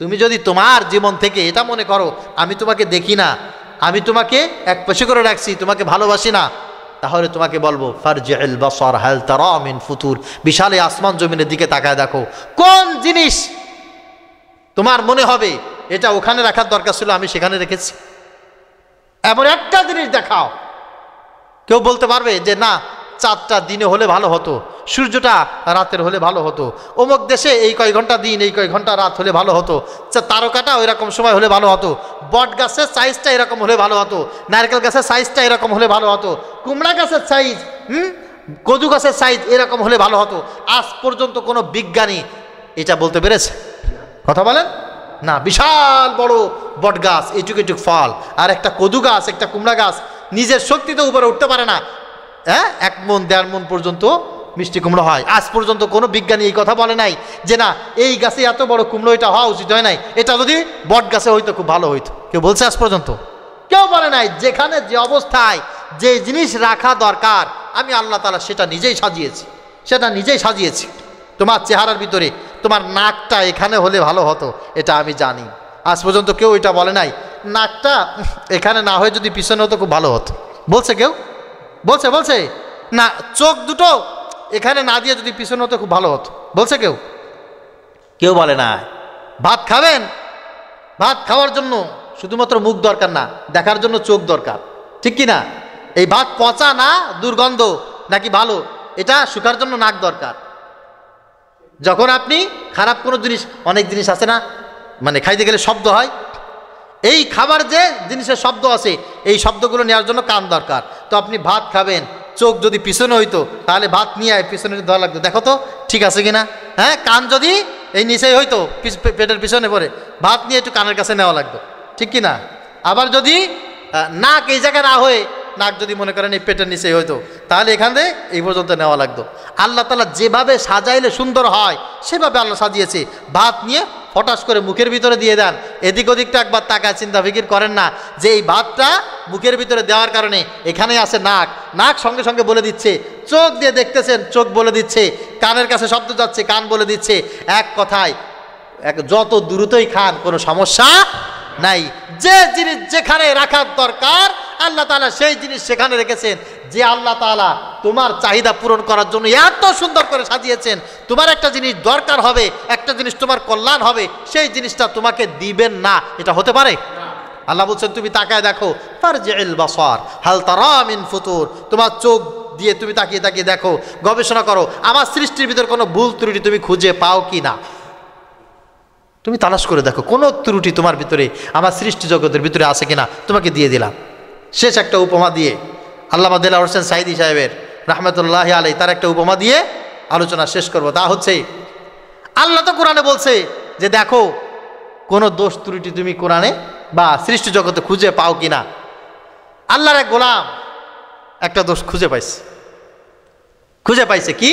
তুমি যদি তোমার জীবন থেকে এটা মনে করো আমি তোমাকে দেখি না, আমি তোমাকে এক পাশে করে রাখছি, তোমাকে ভালোবাসি না, তাহলে তোমাকে বলবো ফারজিউল বাসার হাল তারা মিন ফুতুর, বিশাল আসমান জমিনের দিকে তাকায় দেখো কোন জিনিস তোমার মনে হবে এটা ওখানে রাখার দরকার ছিল, আমি সেখানে রেখেছি। এমন একটা জিনিস দেখাও। কেউ বলতে পারবে যে না, চাঁদটা দিনে হলে ভালো হতো, সূর্যটা রাতের হলে ভালো হতো, অমুক দেশে এই কয় ঘন্টা দিন এই কয় ঘন্টা রাত হলে ভালো হতো, তারকাটা ওই রকম সময় হলে ভালো হতো, বট গাছের সাইজটা এরকম হলে ভালো হতো, নারকেল গাছের সাইজটা এরকম হলে ভালো হতো, কুমড়া গাছের সাইজ কদু গাছের সাইজ এরকম হলে ভালো হতো। আজ পর্যন্ত কোনো বিজ্ঞানী এটা বলতে পেরেছে? কথা বলেন না। বিশাল বড় বট গাছ, এটুক এটুক ফল, আর একটা কদু গাছ একটা কুমড়া গাছ নিজের শক্তিতে উপরে উঠতে পারে না, হ্যাঁ 1 মণ 1.5 মণ পর্যন্ত মিষ্টি কুমড়ো হয়। আজ পর্যন্ত কোনো বিজ্ঞানী এই কথা বলে নাই যে না এই গাছে এত বড় কুমড়ো এটা হওয়া উচিত হয় নাই, এটা যদি বট গাছে হইতো খুব ভালো হইতো। কেউ বলছে আজ পর্যন্ত? কেউ বলে নাই। যেখানে যে অবস্থায় যে জিনিস রাখা দরকার আমি আল্লাহ তাআলা সেটা নিজেই সাজিয়েছি, সেটা নিজেই সাজিয়েছি। তোমার চেহারার ভিতরে তোমার নাকটা এখানে হলে ভালো হতো এটা আমি জানি। আজ পর্যন্ত কেউ এটা বলে নাই নাকটা এখানে না হয়ে যদি পিছনে হতো খুব ভালো হতো। বলছে কেউ? বলছে বলছে না চোখ দুটো এখানে না দিয়ে যদি পিছনে হতো খুব ভালো হতো, বলছে কেউ? কেউ বলে না। ভাত খাবেন, ভাত খাওয়ার জন্য শুধুমাত্র মুখ দরকার না, দেখার জন্য চোখ দরকার, ঠিক কি না? এই ভাত পচা না দুর্গন্ধ নাকি ভালো এটা শুকার জন্য নাক দরকার। যখন আপনি খারাপ কোনো জিনিস, অনেক জিনিস আছে না মানে খাইতে গেলে শব্দ হয়, এই খাবার যে জিনিসের শব্দ আছে এই শব্দগুলো নেওয়ার জন্য কান দরকার। তো আপনি ভাত খাবেন, চোখ যদি পিছনে হইতো তাহলে ভাত নিয়ে পিছনে ধোয়া লাগতো, দেখো তো ঠিক আছে কিনা। হ্যাঁ, কান যদি এই নিচেই হইতো পেটের পিছনে পড়ে, ভাত নিয়ে একটু কানের কাছে নেওয়া লাগতো, ঠিক কিনা। আবার যদি নাক এই জায়গায় না হয়ে নাক যদি মনে করেন এই পেটের নিচেই হইতো তাহলে এখান থেকে এই পর্যন্ত নেওয়া লাগতো। আল্লাহ তাআলা যেভাবে সাজাইলে সুন্দর হয় সেভাবে আল্লাহ সাজিয়েছে। ভাত নিয়ে ফটাস করে মুখের ভিতরে দিয়ে দেন, এদিক ওদিকটা একবার তাকায় চিন্তা ফিকির করেন না যে এই ভাতটা মুখের ভিতরে দেওয়ার কারণে এখানে আছে নাক, নাক সঙ্গে সঙ্গে বলে দিচ্ছে, চোখ দিয়ে দেখতেছেন চোখ বলে দিচ্ছে, কানের কাছে শব্দ যাচ্ছে কান বলে দিচ্ছে। এক কথায় যত দ্রুতই খান কোনো সমস্যা নাই। যে জিনিস যেখানে রাখার দরকার আল্লাহ তাআলা সেই জিনিস সেখানে রেখেছেন। যে আল্লাহ তাআলা তোমার চাহিদা পূরণ করার জন্য এত সুন্দর করে সাজিয়েছেন, তোমার একটা জিনিস দরকার হবে, একটা জিনিস তোমার কল্যাণ হবে, সেই জিনিসটা তোমাকে দিবেন না, এটা হতে পারে? আল্লাহ বলছেন তুমি তাকায় দেখো, ফারজিউল বাসার হাল তারা মিন ফুতুর, তোমার চোখ দিয়ে তুমি তাকিয়ে তাকিয়ে দেখো, গবেষণা করো আমার সৃষ্টির ভিতর কোনো ভুল ত্রুটি তুমি খুঁজে পাও কি না। তুমি তালাশ করে দেখো কোনো ত্রুটি তোমার ভিতরে আমার সৃষ্টি জগতের ভিতরে আছে কিনা, তোমাকে দিয়ে দিলাম। শেষ একটা উপমা দিয়ে আল্লামা দেলাওয়ার হোসেন সাঈদী সাহেবের রাহমাতুল্লাহি আলাইহি তার একটা উপমা দিয়ে আলোচনা শেষ করব। তা হচ্ছে আল্লাহ তো কোরআনে বলছে যে দেখো কোনো দোষ ত্রুটি তুমি কোরআনে বা সৃষ্টি জগতে খুঁজে পাও কিনা। আল্লাহর এক গোলাম একটা দোষ খুঁজে পাইছে কি?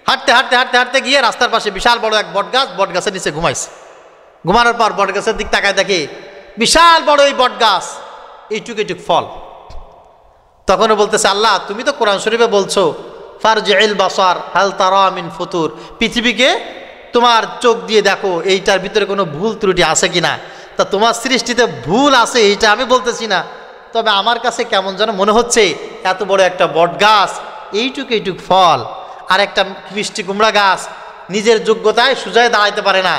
হাঁটতে হাঁটতে হাঁটতে হাঁটতে গিয়ে রাস্তার পাশে বিশাল বড় এক বটগাছ, বটগাছের নিচে ঘুমাইছে। ঘুমানোর পর বটগাছের দিক তাকায় দেখে বিশাল বড় এই বটগাছ, এইটুক এইটুক ফল। তখনও বলতেছে আল্লাহ তুমি তো কোরআন শরীফে বলছো ফারজিউল বাসার হাল তারা মিন ফুতুর, পৃথিবীকে তোমার চোখ দিয়ে দেখো এইটার ভিতরে কোনো ভুল ত্রুটি আছে কিনা। তা তোমার সৃষ্টিতে ভুল আছে এইটা আমি বলতেছি না, তবে আমার কাছে কেমন যেন মনে হচ্ছে এত বড় একটা বটগাছ, এইটুক এইটুক ফল, আর একটা মিষ্টি কুমড়া গাছ নিজের যোগ্যতায় সুজায় দাঁড়াইতে পারে না,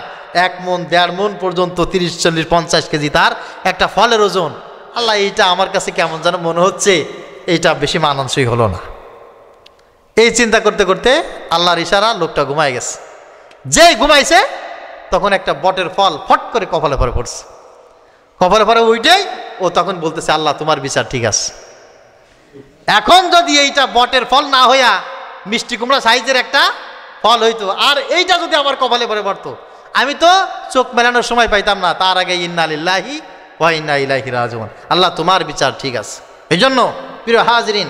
1 মণ 1.5 মণ পর্যন্ত 30, 40, 50 কেজি তার একটা ফলের ওজন। আল্লাহ এইটা আমার কাছে কেমন যেন মনে হচ্ছে এইটা বেশি মানানসই হলো না। এই চিন্তা করতে করতে আল্লাহর ইশারা লোকটা ঘুমায় গেছে। যেই ঘুমাইছে তখন একটা বটের ফল ফট করে কপালে পরে পড়ছে। কপালে পরে উইটাই ও তখন বলতেছে আল্লাহ তোমার বিচার ঠিক আছে। এখন যদি এইটা বটের ফল না হইয়া মিষ্টি কুমড়া সাইজের একটা ফল হইতো, আর এইটা যদি আমার কপালে পরে পড়তো, আমি তো চোখ মেলানোর সময় পাইতাম না, তার আগে ইন্না লিল্লাহি ওয়া ইন্না ইলাইহি রাজিউন। আল্লাহ তোমার বিচার ঠিক আছে। এই জন্য প্রিয় হাজরিন,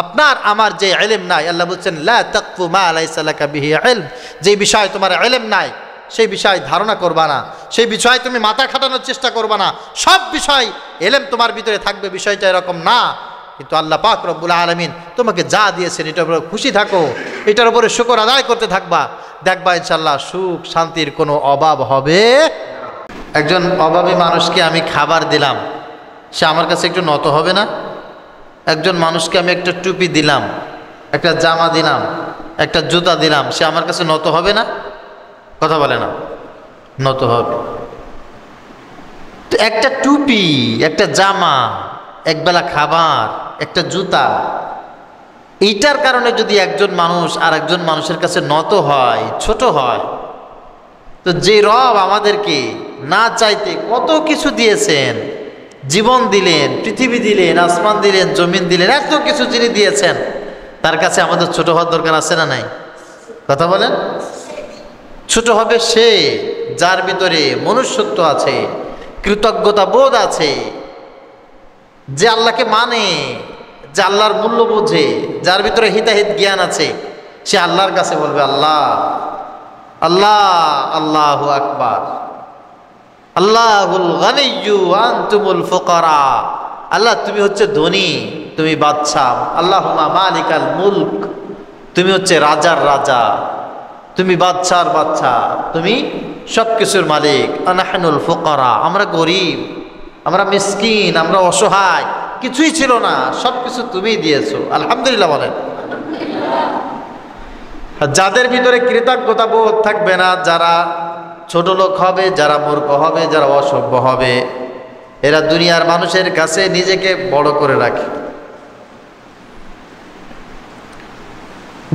আপনার আমার যে ইলম নাই, আল্লাহ বলছেন লা তাকফু মা লাইসা লাকা বিহি ইলম, যে বিষয় তোমার ইলম নাই সেই বিষয় ধারণা করবা না, সেই বিষয় তুমি মাথা খাটানোর চেষ্টা করবা না। সব বিষয় ইলম তোমার ভিতরে থাকবে বিষয়টা এরকম না। কিন্তু আল্লাহ পাক রব্বুল আলামিন তোমাকে যা দিয়েছেন এটার উপরে খুশি থাকো, এটার উপরে শুকর আদায় করতে থাকবা, দেখবা ইনশাল্লাহ সুখ শান্তির কোনো অভাব হবে। একজন অভাবী মানুষকে আমি খাবার দিলাম, সে আমার কাছে একটু নত হবে না? একজন মানুষকে আমি একটা টুপি দিলাম, একটা জামা দিলাম, একটা জুতা দিলাম, সে আমার কাছে নত হবে না? কথা বলে না, নত হবে। তো একটা টুপি, একটা জামা, একবেলা খাবার, একটা জুতা, এইটার কারণে যদি একজন মানুষ আর একজন মানুষের কাছে নত হয়, ছোট হয়, তো যে রব আমাদেরকে না চাইতে কত কিছু দিয়েছেন, জীবন দিলেন, পৃথিবী দিলেন, আসমান দিলেন, জমিন দিলেন, এত কিছু যিনি দিয়েছেন, তার কাছে আমাদের ছোট হওয়ার দরকার আছে না নাই? কথা বলেন। ছোট হবে সে যার ভিতরে মনুষ্যত্ব আছে, কৃতজ্ঞতা বোধ আছে, যে আল্লাহকে মানে, যে আল্লাহর মূল্য বোঝে, যার ভিতরে হিতাহিত জ্ঞান আছে, সে আল্লাহর কাছে বলবে আল্লাহ আল্লাহ, আল্লাহু আকবার, আল্লাহুল গনিয়্যু আনতুমুল ফুকারা, আল্লাহ তুমি হচ্ছে ধনী, তুমি বাদশাহ, আল্লাহুম্মা মালিকাল মুলক, তুমি হচ্ছে রাজার রাজা, তুমি বাদশার বাদশা, তুমি সবকিছুর মালিক। আনাহনুল ফুকারা, আমরা গরিব, আমরা মিসকিন, আমরা অসহায়, কিছুই ছিল না, সবকিছু তুমি দিয়েছো, আলহামদুলিল্লাহ বলেন। যাদের ভিতরে কৃতজ্ঞতা বোধ থাকবে না, যারা ছোট লোক হবে, যারা মূর্খ হবে, যারা অসভ্য হবে, এরা দুনিয়ার মানুষের কাছে নিজেকে বড় করে রাখে।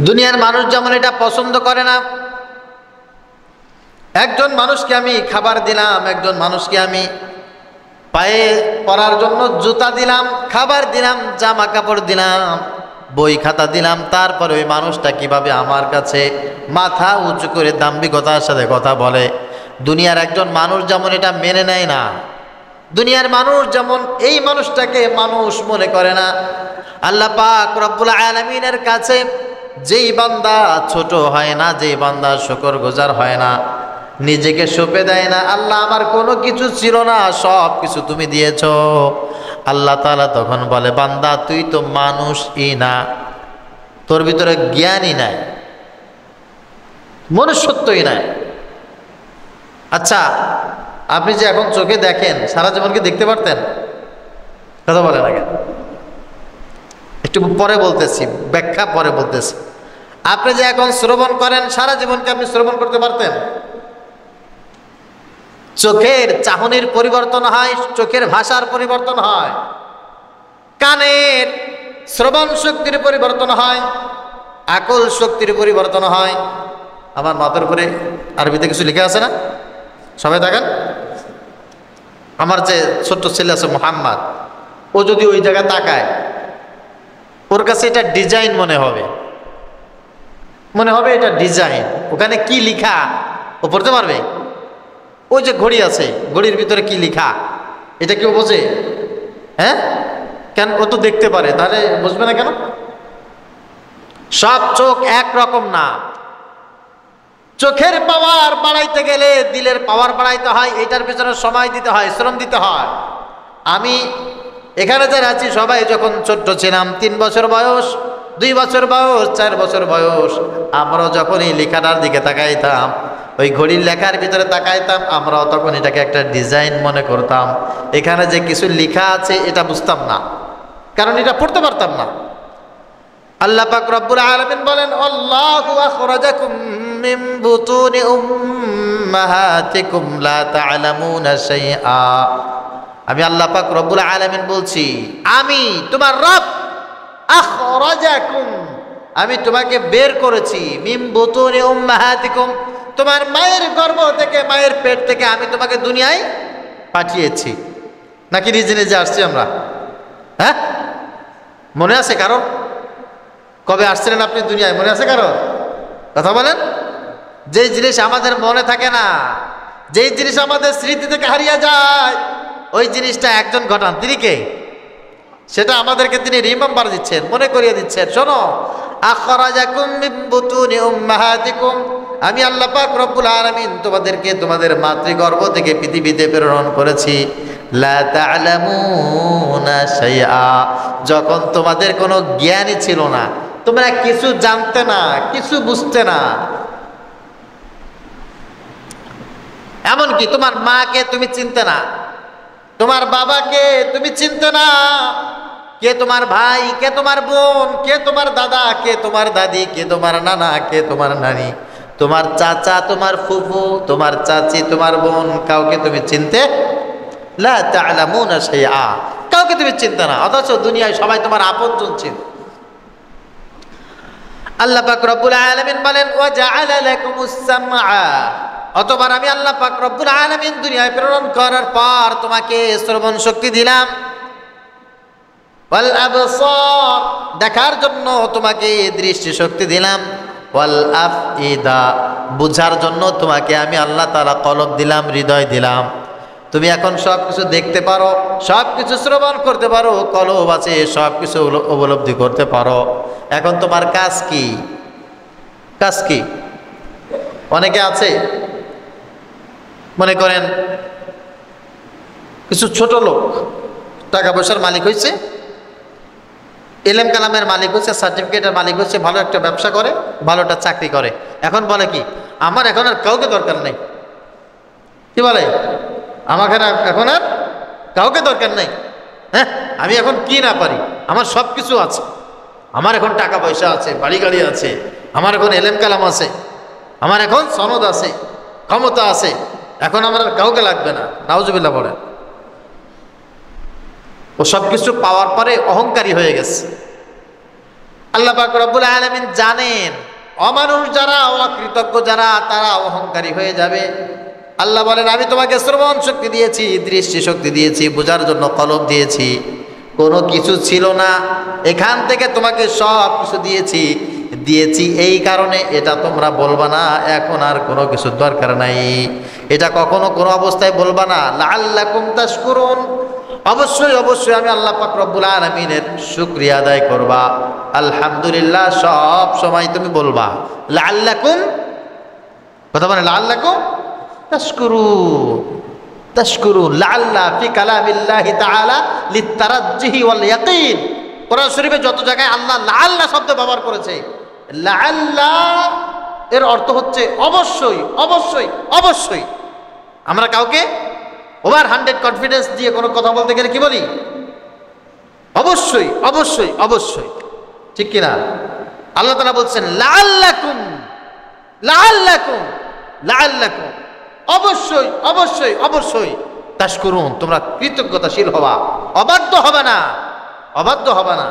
দুনিয়ার মানুষ যেমন এটা পছন্দ করে না। একজন মানুষকে আমি খাবার দিলাম, একজন মানুষকে আমি পায়ে পরার জন্য জুতা দিলাম, খাবার দিলাম, জামা কাপড় দিলাম, বই খাতা দিলাম, তারপরে ওই মানুষটা কিভাবে আমার কাছে মাথা উঁচু করে দাম্ভিকতার সাথে কথা বলে। দুনিয়ার একজন মানুষ যেমন এটা মেনে নেয় না, দুনিয়ার মানুষ যেমন এই মানুষটাকে মানুষ মনে করে না, আল্লাহ পাক রব্বুল আলামিনের কাছে যেই বান্দা ছোট হয় না, যেই বান্দা শুকরগুজার হয় না, নিজেকে সঁপে দেয় না, আল্লাহ আমার কোনো কিছু ছিল না, সব কিছু তুমি দিয়েছো, আল্লাহ তাআলা তখন বলে বান্দা তুই তো মানুষই না, তোর ভিতরে জ্ঞানই নাই, মনুষ্যত্বই নাই। আচ্ছা, আপনি যে এখন চোখে দেখেন, সারা জীবন কি দেখতে পারতেন? কথা বলেন আগে, একটু পরে বলতেছি, ব্যাখ্যা পরে বলতেছি। আপনি যে এখন শ্রবণ করেন, সারা জীবনকে আপনি শ্রবণ করতে পারতেন? চোখের চাহনির পরিবর্তন হয়, চোখের ভাষার পরিবর্তন হয়, কানের শ্রবণ শক্তির পরিবর্তন হয়, আকল শক্তির পরিবর্তন হয়। আমার মাথার উপরে আরবিতে কিছু লেখা আছে না? সবাই দেখেন। আমার যে ছোট্ট ছেলে আছে মোহাম্মদ, ও যদি ওই জায়গায় তাকায়, ওর কাছে এটা ডিজাইন মনে হবে, মনে হবে এটা ডিজাইন, ওখানে কি লিখা ও পড়তে পারবে? ওই যে ঘড়ি আছে, ঘড়ির ভিতরে কি লিখা এটা কেউ বোঝে? হ্যাঁ, কেন? ও তো দেখতে পারে, তাহলে বুঝবে না কেন? সব চোখ একরকম না। চোখের পাওয়ার বাড়াইতে গেলে দিলের পাওয়ার বাড়াইতে হয়, এটার পেছনে সময় দিতে হয়, শ্রম দিতে হয়। আমি এখানে যারা আছি সবাই যখন ছোট্ট ছিলাম, 3 বছর বয়স, 2 বছর বয়স, 4 বছর বয়স, আমরাও যখন এই লেখাটার দিকে তাকাইতাম, ওই ঘড়ির লেখার ভিতরে তাকাইতাম, আমরাও তখন এটাকে একটা ডিজাইন মনে করতাম। এখানে যে কিছু লেখা আছে এটা বুঝতাম না, কারণ এটা পড়তে পারতাম না। আল্লাহ পাক রব্বুল আলামিন বলেন আল্লাহু আখরাজাকুম মিন বুতুনি উম্মাহাতিকুম লা তা'লামুনা শাইআ। আমি আল্লাহ পাক রব্বুল আলামিন বলছি, আমি তোমার রব, আখরাজাকুম, আমি তোমাকে বের করেছি, মিন বুতুনি উম্মাহাতিকুম, তোমার মায়ের গর্ভ থেকে, মায়ের পেট থেকে আমি তোমাকে দুনিয়ায় পাঠিয়েছি। নাকি নিজে নিজে আসছি আমরা? হ্যাঁ, মনে আছে কারণ? কবে আসছিলেন আপনি দুনিয়ায়, মনে আছে কারণ? কথা বলেন। যেই জিনিস আমাদের মনে থাকে না, যেই জিনিস আমাদের স্মৃতি থেকে হারিয়ে যায়, ওই জিনিসটা একজন ঘটান, তিনি কে? সেটা আমাদেরকে তিনি রিমেম্বার দিচ্ছেন, মনে করিয়ে দিচ্ছেন। শোনো, আখরাজাকুম মিন বুতুনি উম্মাহাতিকুম, আমি আল্লাহ পাক রব্বুল আলামিন তোমাদেরকে তোমাদের মাতৃগর্ভ থেকে পৃথিবীতে প্রেরণ করেছি। লা তা'লামুনা শাইআ, যখন তোমাদের কোনো জ্ঞানই ছিল না, তোমরা কিছু জানতে না, কিছু বুঝতে না। এমনকি তোমার মাকে তুমি চিনতে না, তোমার বাবাকে তুমি চিনতে না, কে তোমার ভাই, কে তোমার বোন, কে তোমার দাদা, কে তোমার দাদি, কে তোমার নানা, কে তোমার নানি, তোমার চাচা, তোমার ফুফু, তোমার চাচি, তোমার বোন, কাউকে তুমি চিনতে লা তা'লামুনা শাইআ, কাউকে তুমি চিনতে না, অথচ দুনিয়ায় সবাই তোমার আপনজন ছিল। আল্লাহ পাক রব্বুল আলামিন বলেন ওয়া জাআলা লাকুমুস সামআ, অতঃপর আমি আল্লাহ পাক রব্বুল আলামিন দুনিয়ায় প্রেরণ করার পর তোমাকে শ্রবণ শক্তি দিলাম, ওয়াল আবসার, দেখার জন্য তোমাকে দৃষ্টি শক্তি দিলাম, ওয়াল আফইদা, বুঝার জন্য তোমাকে আমি আল্লাহ তাআলা কলব দিলাম, হৃদয় দিলাম। তুমি এখন সব কিছু দেখতে পারো, সব কিছু শ্রবণ করতে পারো, কলব আছে, সব কিছু উপলব্ধি করতে পারো। এখন তোমার কাজ কি? কাজ কি? অনেকে আছে মনে করেন কিছু ছোট লোক টাকা পয়সার মালিক হয়েছে, এলেম কালামের মালিক হচ্ছে, সার্টিফিকেটের মালিক হচ্ছে, ভালো একটা ব্যবসা করে, ভালো একটা চাকরি করে। এখন বলে কি, আমার এখন আর কাউকে দরকার নেই। কি বলে? আমার এখন আর কাউকে দরকার নেই। হ্যাঁ, আমি এখন কি না পারি, আমার সব কিছু আছে, আমার এখন টাকা পয়সা আছে, বাড়ি গাড়ি আছে, আমার এখন এলেম কালাম আছে, আমার এখন সনদ আছে, ক্ষমতা আছে, এখন আমার আর কাউকে লাগবে না। নাউজুবিল্লাহ বলেন। ও সব কিছু পাওয়ার পরে অহংকারী হয়ে গেছে। আল্লাহ পাক রব্বুল আলামিন জানেন অমানুষ যারা, অকৃতজ্ঞ যারা, তারা অহংকারী হয়ে যাবে। আল্লাহ বলেন আমি তোমাকে শ্রবণ শক্তি দিয়েছি, দৃষ্টি শক্তি দিয়েছি, বোঝার জন্য কলব দিয়েছি, কোনো কিছু ছিল না, এখান থেকে তোমাকে সব কিছু দিয়েছি। এই কারণে এটা তোমরা বলবা না এখন আর কোনো কিছু দরকার নাই, এটা কখনো কোনো অবস্থায় বলবা না। লাআল্লাকুম তাশকুরুন, অবশ্যই অবশ্যই আমি আল্লাহ পাক রব্বুল আলামিনের শুকরিয়া আদায় করবা, আলহামদুলিল্লাহ সব সময় তুমি বলবা। লাআল্লাকুম, কথা বলে লাআল্লাকুম তাশকুরুন, তাশকুরুন, লাআল্লা ফি কালামিল্লাহি তাআলা লিতারাজ্জুহি ওয়াল ইয়াকিন। কোরআন শরীফে যত জায়গায় আল্লাহ লাআল্লা শব্দ ব্যবহার করেছে, লাআল্লা এর অর্থ হচ্ছে অবশ্যই অবশ্যই অবশ্যই। আমরা কাউকে ওভার 100 কনফিডেন্স দিয়ে কোনো কথা বলতে গেলে কি বলি? অবশ্যই অবশ্যই অবশ্যই, ঠিক কিনা? আল্লাহ তাআলা বলছেন লাআল্লাকুম, লাআল্লাকুম, লাআল্লাকুম, অবশ্যই অবশ্যই অবশ্যই, তাশকুরুন, তোমরা কৃতজ্ঞতাশীল হবা, অবাধ্য হবে না, অবাধ্য হবে না।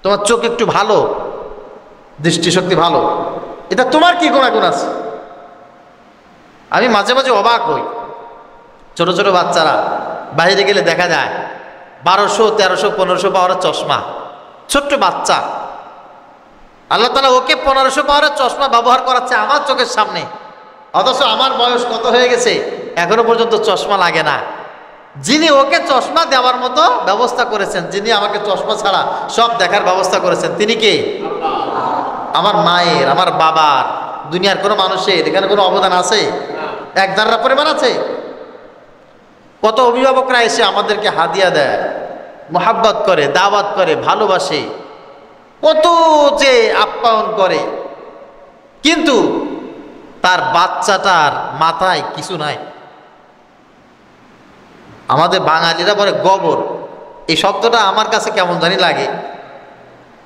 তোমার চোখ একটু ভালো, দৃষ্টিশক্তি ভালো, এটা তোমার কি গুণাগুণ আছে? আমি মাঝে মাঝে অবাক হই, ছোট ছোট বাচ্চারা বাইরে গেলে দেখা যায় 1200, 1300, 1500 পাওয়ারের চশমা, ছোট্ট বাচ্চা। আল্লাহ তাআলা ওকে 1500 পাওয়ারের চশমা ব্যবহার করাচ্ছে আমার চোখের সামনে, অথচ আমার বয়স কত হয়ে গেছে, এখনো পর্যন্ত চশমা লাগে না। যিনি ওকে চশমা দেওয়ার মতো ব্যবস্থা করেছেন, যিনি আমাকে চশমা ছাড়া সব দেখার ব্যবস্থা করেছেন, তিনি কে? আমার মায়ের, আমার বাবার, দুনিয়ার কোনো মানুষের এখানে কোনো অবদান আছে? এক ধারা পরিমাণ আছে? কত অভিভাবকরা এসে আমাদেরকে হাদিয়া দেয়, মোহাব্বত করে, দাওয়াত করে, ভালোবাসে, কত যে আপ্যায়ন করে, কিন্তু তার বাচ্চাটার মাথায় কিছু নাই। আমাদের বাঙালিরা বলে গোবর, এই শব্দটা আমার কাছে কেমন জানি লাগে,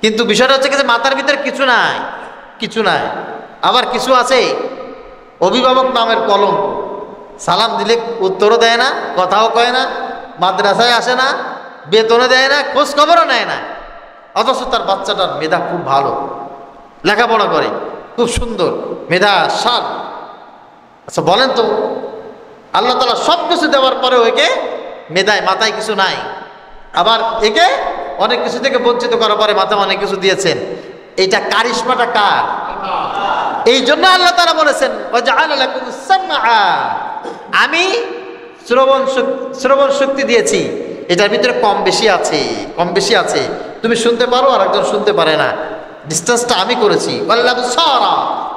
কিন্তু বিষয়টা হচ্ছে যে মাথার ভিতরে কিছু নাই, কিছু নাই। আবার কিছু আছে অভিভাবক নামের কলঙ্ক, সালাম দিলে উত্তরও দেয় না, কথাও কয় না, মাদ্রাসায় আসে না, বেতনও দেয় না, খোঁজ খবরও নেয় না, অথচ তার বাচ্চাটার মেধা খুব ভালো, লেখাপড়া করে খুব সুন্দর, মেধা সার। আচ্ছা বলেন তো, আল্লাহ তাআলা সব কিছু দেওয়ার পরেও একে মেধায় মাথায় কিছু নাই, আবার একে অনেক কিছু থেকে বঞ্চিত করার পরে মাথায় অনেক কিছু দিয়েছেন, এইটা কারিশমাটা কার? এই জন্য আল্লাহ তাআলা বলেছেন ওয়াজআলা লাকুমুস সামআ, আমি শ্রবণ শক্তি দিয়েছি, এটার ভিতরে কম বেশি আছে, কম বেশি আছে, তুমি শুনতে পারো আর একজন শুনতে পারে না, ডিস্টেন্সটা আমি করেছি।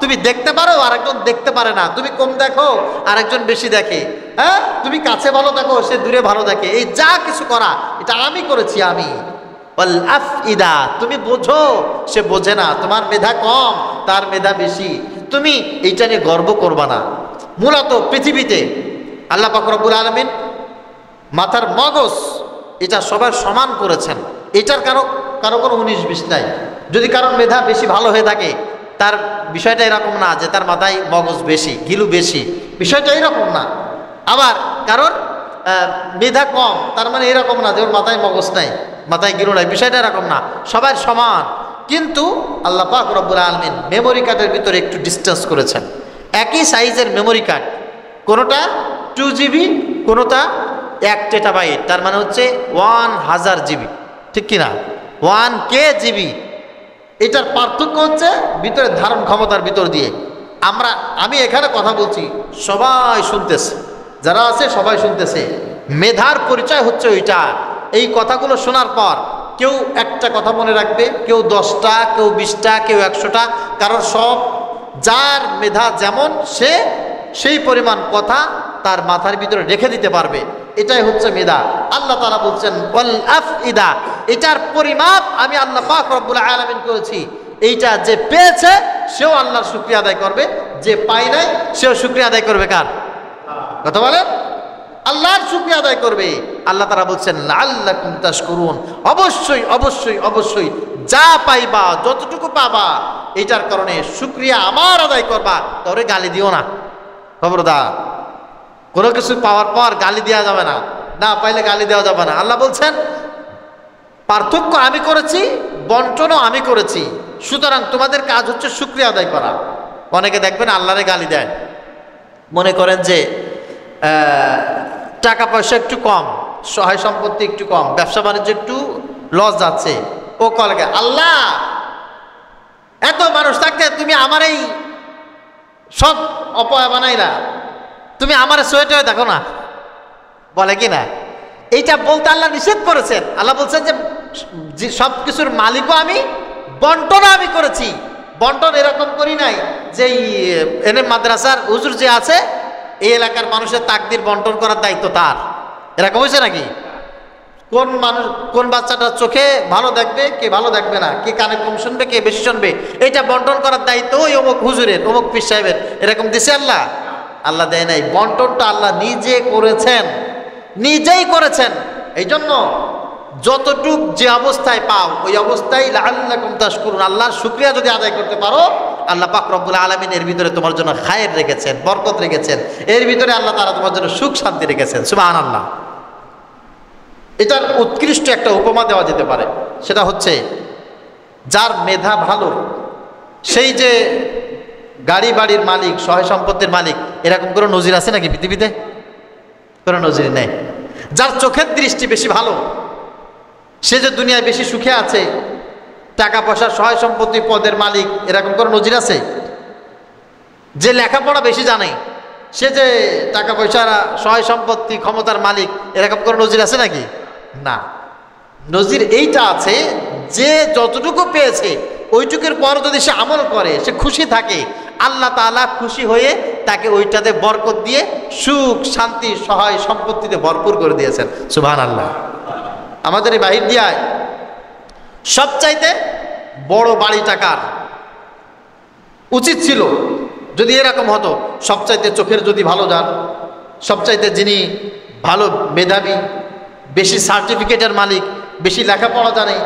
তুমি দেখতে পারো আর একজন দেখতে পারে না, তুমি কম দেখো আর একজন বেশি দেখে, হ্যাঁ, তুমি কাছে ভালো দেখো, সে দূরে ভালো দেখে, এই যা কিছু করা এটা আমি করেছি আমি। ওয়াল আফইদা, তুমি বোঝো, সে বোঝে না। তোমার মেধা কম, তার মেধা বেশি, তুমি এইটা নিয়ে গর্ব করবা না। মূলত পৃথিবীতে আল্লাহ পাক রব্বুল আলামিন মাথার মগজ এটা সবার সমান করেছেন। এটার কারো কোনো 19-20 নাই। যদি কারোর মেধা বেশি ভালো হয়ে থাকে, তার বিষয়টা এরকম না যে তার মাথায় মগজ বেশি, গিলু বেশি, বিষয়টা এরকম না। আবার কারোর মেধা কম, তার মানে এরকম না যে ওর মাথায় মগজ নাই, মাথায় গিলু নাই, বিষয়টা এরকম না, সবার সমান। কিন্তু আল্লাহ পাক রব্বুল আলামিন মেমোরি কার্ডের ভিতরে একটু ডিস্টেন্স করেছেন। একই সাইজের মেমোরি কার্ড, কোনোটা 2 GB, কোনোটা 1 টেরাবাইট, তার মানে হচ্ছে 1000 GB, ঠিক কিনা? 1K GB। এটার পার্থক্য হচ্ছে ভিতরে ধারণ ক্ষমতার ভিতর দিয়ে। আমি এখানে কথা বলছি, সবাই শুনতেছে, যারা আছে সবাই শুনতেছে। মেধার পরিচয় হচ্ছে ওইটা। এই কথাগুলো শোনার পর কেউ একটা কথা মনে রাখবে, কেউ 10টা, কেউ 20টা, কেউ 100টা, কারণ সব যার মেধা যেমন সে সেই পরিমাণ কথা তার মাথার ভিতরে রেখে দিতে পারবে। এটাই হচ্ছে মেধা। আল্লাহ তাআলা বলছেন ওয়াল আফইদা, এটার পরিমাপ আমি আল্লাহ পাক রব্বুল আলামিন করেছি। এইটা যে পেয়েছে সেও আল্লাহর শুকরিয়া আদায় করবে, যে পায় নাই সেও শুকরিয়া আদায় করবে। কার কথা বলেন? আল্লাহর শুকরিয়া আদায় করবে। আল্লাহ তাআলা বলছেন লাআল্লাকুম তাশকুরুন, অবশ্যই অবশ্যই অবশ্যই যা পাইবা, যতটুকু পাবা, এটার কারণে শুকরিয়া আমার আদায় করবা। তোরে গালি দিও না, খবরদার। কোনো কিছু পাওয়ার পর গালি দেওয়া যাবে না, না পাইলে গালি দেওয়া যাবে না। আল্লাহ বলছেন পার্থক্য আমি করেছি, বন্টনও আমি করেছি, সুতরাং তোমাদের কাজ হচ্ছে শুকরিয়া আদায় করা। অনেকে দেখবেন আল্লাহরে গালি দেয়, মনে করেন যে টাকা পয়সা একটু কম, সহায় সম্পত্তি একটু কম, ব্যবসা বাণিজ্য একটু লস যাচ্ছে, ও কলকে আল্লাহ এত মানুষ থাকতে তুমি আমার এই সব অপয়া বানাইলা, তুমি আমার সোয়েটারে দেখো না, বলে কি না? এইটা বলতে আল্লাহ নিষেধ করেছেন। আল্লাহ বলছেন যে সব কিছুর মালিকও আমি, বন্টনও আমি করেছি। বন্টন এরকম করি নাই যে এনে মাদ্রাসার হুজুর যে আছে এই এলাকার মানুষের তাকদির বন্টন করার দায়িত্ব তার, এরকম হয়েছে নাকি? কোন বাচ্চাটা চোখে ভালো দেখবে, কে ভালো দেখবে না, কে কানে কম শুনবে, কে বেশি শুনবে, এইটা বন্টন করার দায়িত্ব ওই অমুক হুজুরের, অমুক পীর সাহেবের, এরকম দিছে আল্লাহ? আল্লাহ দেয় নাই। বন্টনটা আল্লাহ নিজে করেছেন, নিজেই করেছেন। এই জন্য যতটুক যে অবস্থায় পাও ওই অবস্থায় লাআল্লাকুম তাশকুরুন, আল্লাহর শুকরিয়া যদি আদায় করতে পারো, আল্লাহ পাক রব্বুল আলামিন এর ভিতরে তোমার জন্য খায়ের রেখেছেন, বরকত রেখেছেন, এর ভিতরে আল্লাহ তাআলা তোমার জন্য সুখ শান্তি রেখেছেন। সুবহানাল্লাহ। এটার উৎকৃষ্ট একটা উপমা দেওয়া যেতে পারে, সেটা হচ্ছে যার মেধা ভালো সেই যে গাড়ি বাড়ির মালিক, সহায় সম্পত্তির মালিক, এরকম কোনো নজির আছে নাকি পৃথিবীতে? কোনো নজির নেই। যার চোখের দৃষ্টি বেশি ভালো সে যে দুনিয়ায় বেশি সুখে আছে, টাকা পয়সা, সহায় সম্পত্তি, পদের মালিক, এরকম কোনো নজির আছে? যে লেখাপড়া বেশি জানে সে যে টাকা পয়সা, সহায় সম্পত্তি, ক্ষমতার মালিক, এরকম কোনো নজির আছে নাকি? না। নজির এইটা আছে যে যতটুকু পেয়েছে ওইটুকুর পর যদি সে আমল করে, সে খুশি থাকে, আল্লাহ তাআলা খুশি হয়ে তাকে ওইটাতে বরকত দিয়ে সুখ শান্তি সহায় সম্পত্তিতে ভরপুর করে দিয়েছেন। সুবহানাল্লাহ। আমাদের এই বাহির দিয়ায় সবচাইতে বড় বাড়ি টাকার উচিত ছিল যদি এরকম হতো, সবচাইতে চোখের যদি ভালো যান, সবচাইতে যিনি ভালো মেধাবী, বেশি সার্টিফিকেটের মালিক, বেশি লেখাপড়া জানে,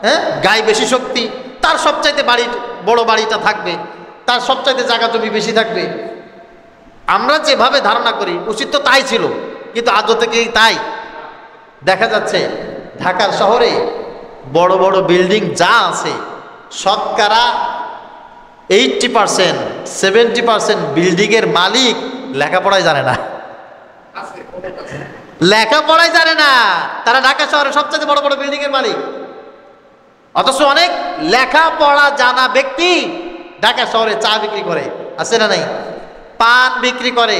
হ্যাঁ, গায়ে বেশি শক্তি, তার সবচাইতে বড় বাড়িটা থাকবে, তার সবচাইতে জায়গা জমি বেশি থাকবে। আমরা যেভাবে ধারণা করি উচিত তো তাই ছিল, কিন্তু আদৌ থেকে তাই দেখা যাচ্ছে ঢাকার শহরে বড় বড় বিল্ডিং যা আছে শতকরা 80% 70% বিল্ডিংয়ের মালিক লেখাপড়াই জানে না, লেখাপড়াই জানে না। তারা ঢাকা শহরে সবচেয়ে বড় বড় বিল্ডিং এর মালিক, অথচ অনেক লেখাপড়া জানা ব্যক্তি ঢাকা শহরে চা বিক্রি করে, আছে না নাই? পান বিক্রি করে,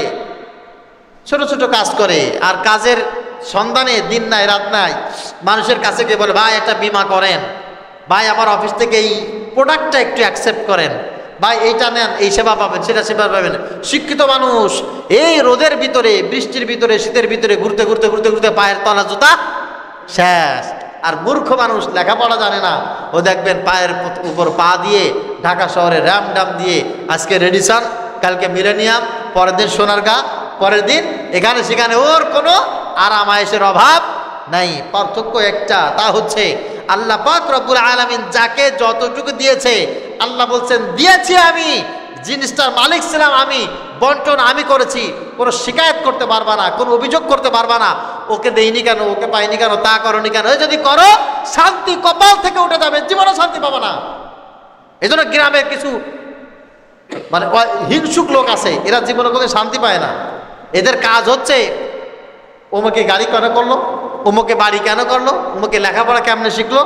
ছোট ছোট কাজ করে, আর কাজের সন্ধানে দিন নাই রাত নাই মানুষের কাছে গিয়ে বলে ভাই একটা বীমা করেন, ভাই আমার অফিস থেকে এই প্রোডাক্টটা একটু অ্যাকসেপ্ট করেন, ভাই এইটা নেন, এই সেবা পাবেন, সেটা সেবা পাবেন। শিক্ষিত মানুষ এই রোদের ভিতরে, বৃষ্টির ভিতরে, শীতের ভিতরে ঘুরতে ঘুরতে ঘুরতে ঘুরতে পায়ের তলা জুতা শেষ। আর মূর্খ মানুষ লেখাপড়া জানে না, ও দেখবেন পায়ের উপর পা দিয়ে ঢাকা শহরে র্যাম ডাম দিয়ে আজকে রেডিসন, কালকে মিলেনিয়াম, পরের দিন সোনারগাঁ, পরের দিন এখানে সেখানে, ওর কোনো আরাম আয়েশের অভাব নাই। পার্থক্য একটা, তা হচ্ছে আল্লাহ পাক রব্বুল আলামিন যাকে যতটুকু দিয়েছে, আল্লাহ বলছেন দিয়েছি আমি, জিনিসটার মালিক ছিলাম আমি, বন্টন আমি করেছি, কোনো শিকায়ত করতে পারবা না, কোনো অভিযোগ করতে পারবা না, ওকে দেইনি কেন, ওকে পাইনি কেন, তা করনি কেন। যদি করো শান্তি কপাল থেকে উঠে যাবে, জীবনে শান্তি পাবো না। এই জন্য গ্রামের কিছু মানে হিংসুক লোক আছে, এরা জীবনে কোনো শান্তি পায় না। এদের কাজ হচ্ছে ওমকে গাড়ি কেন করলো, ওমকে বাড়ি কেন করলো, ওমকে লেখাপড়া কেমনে শিখলো,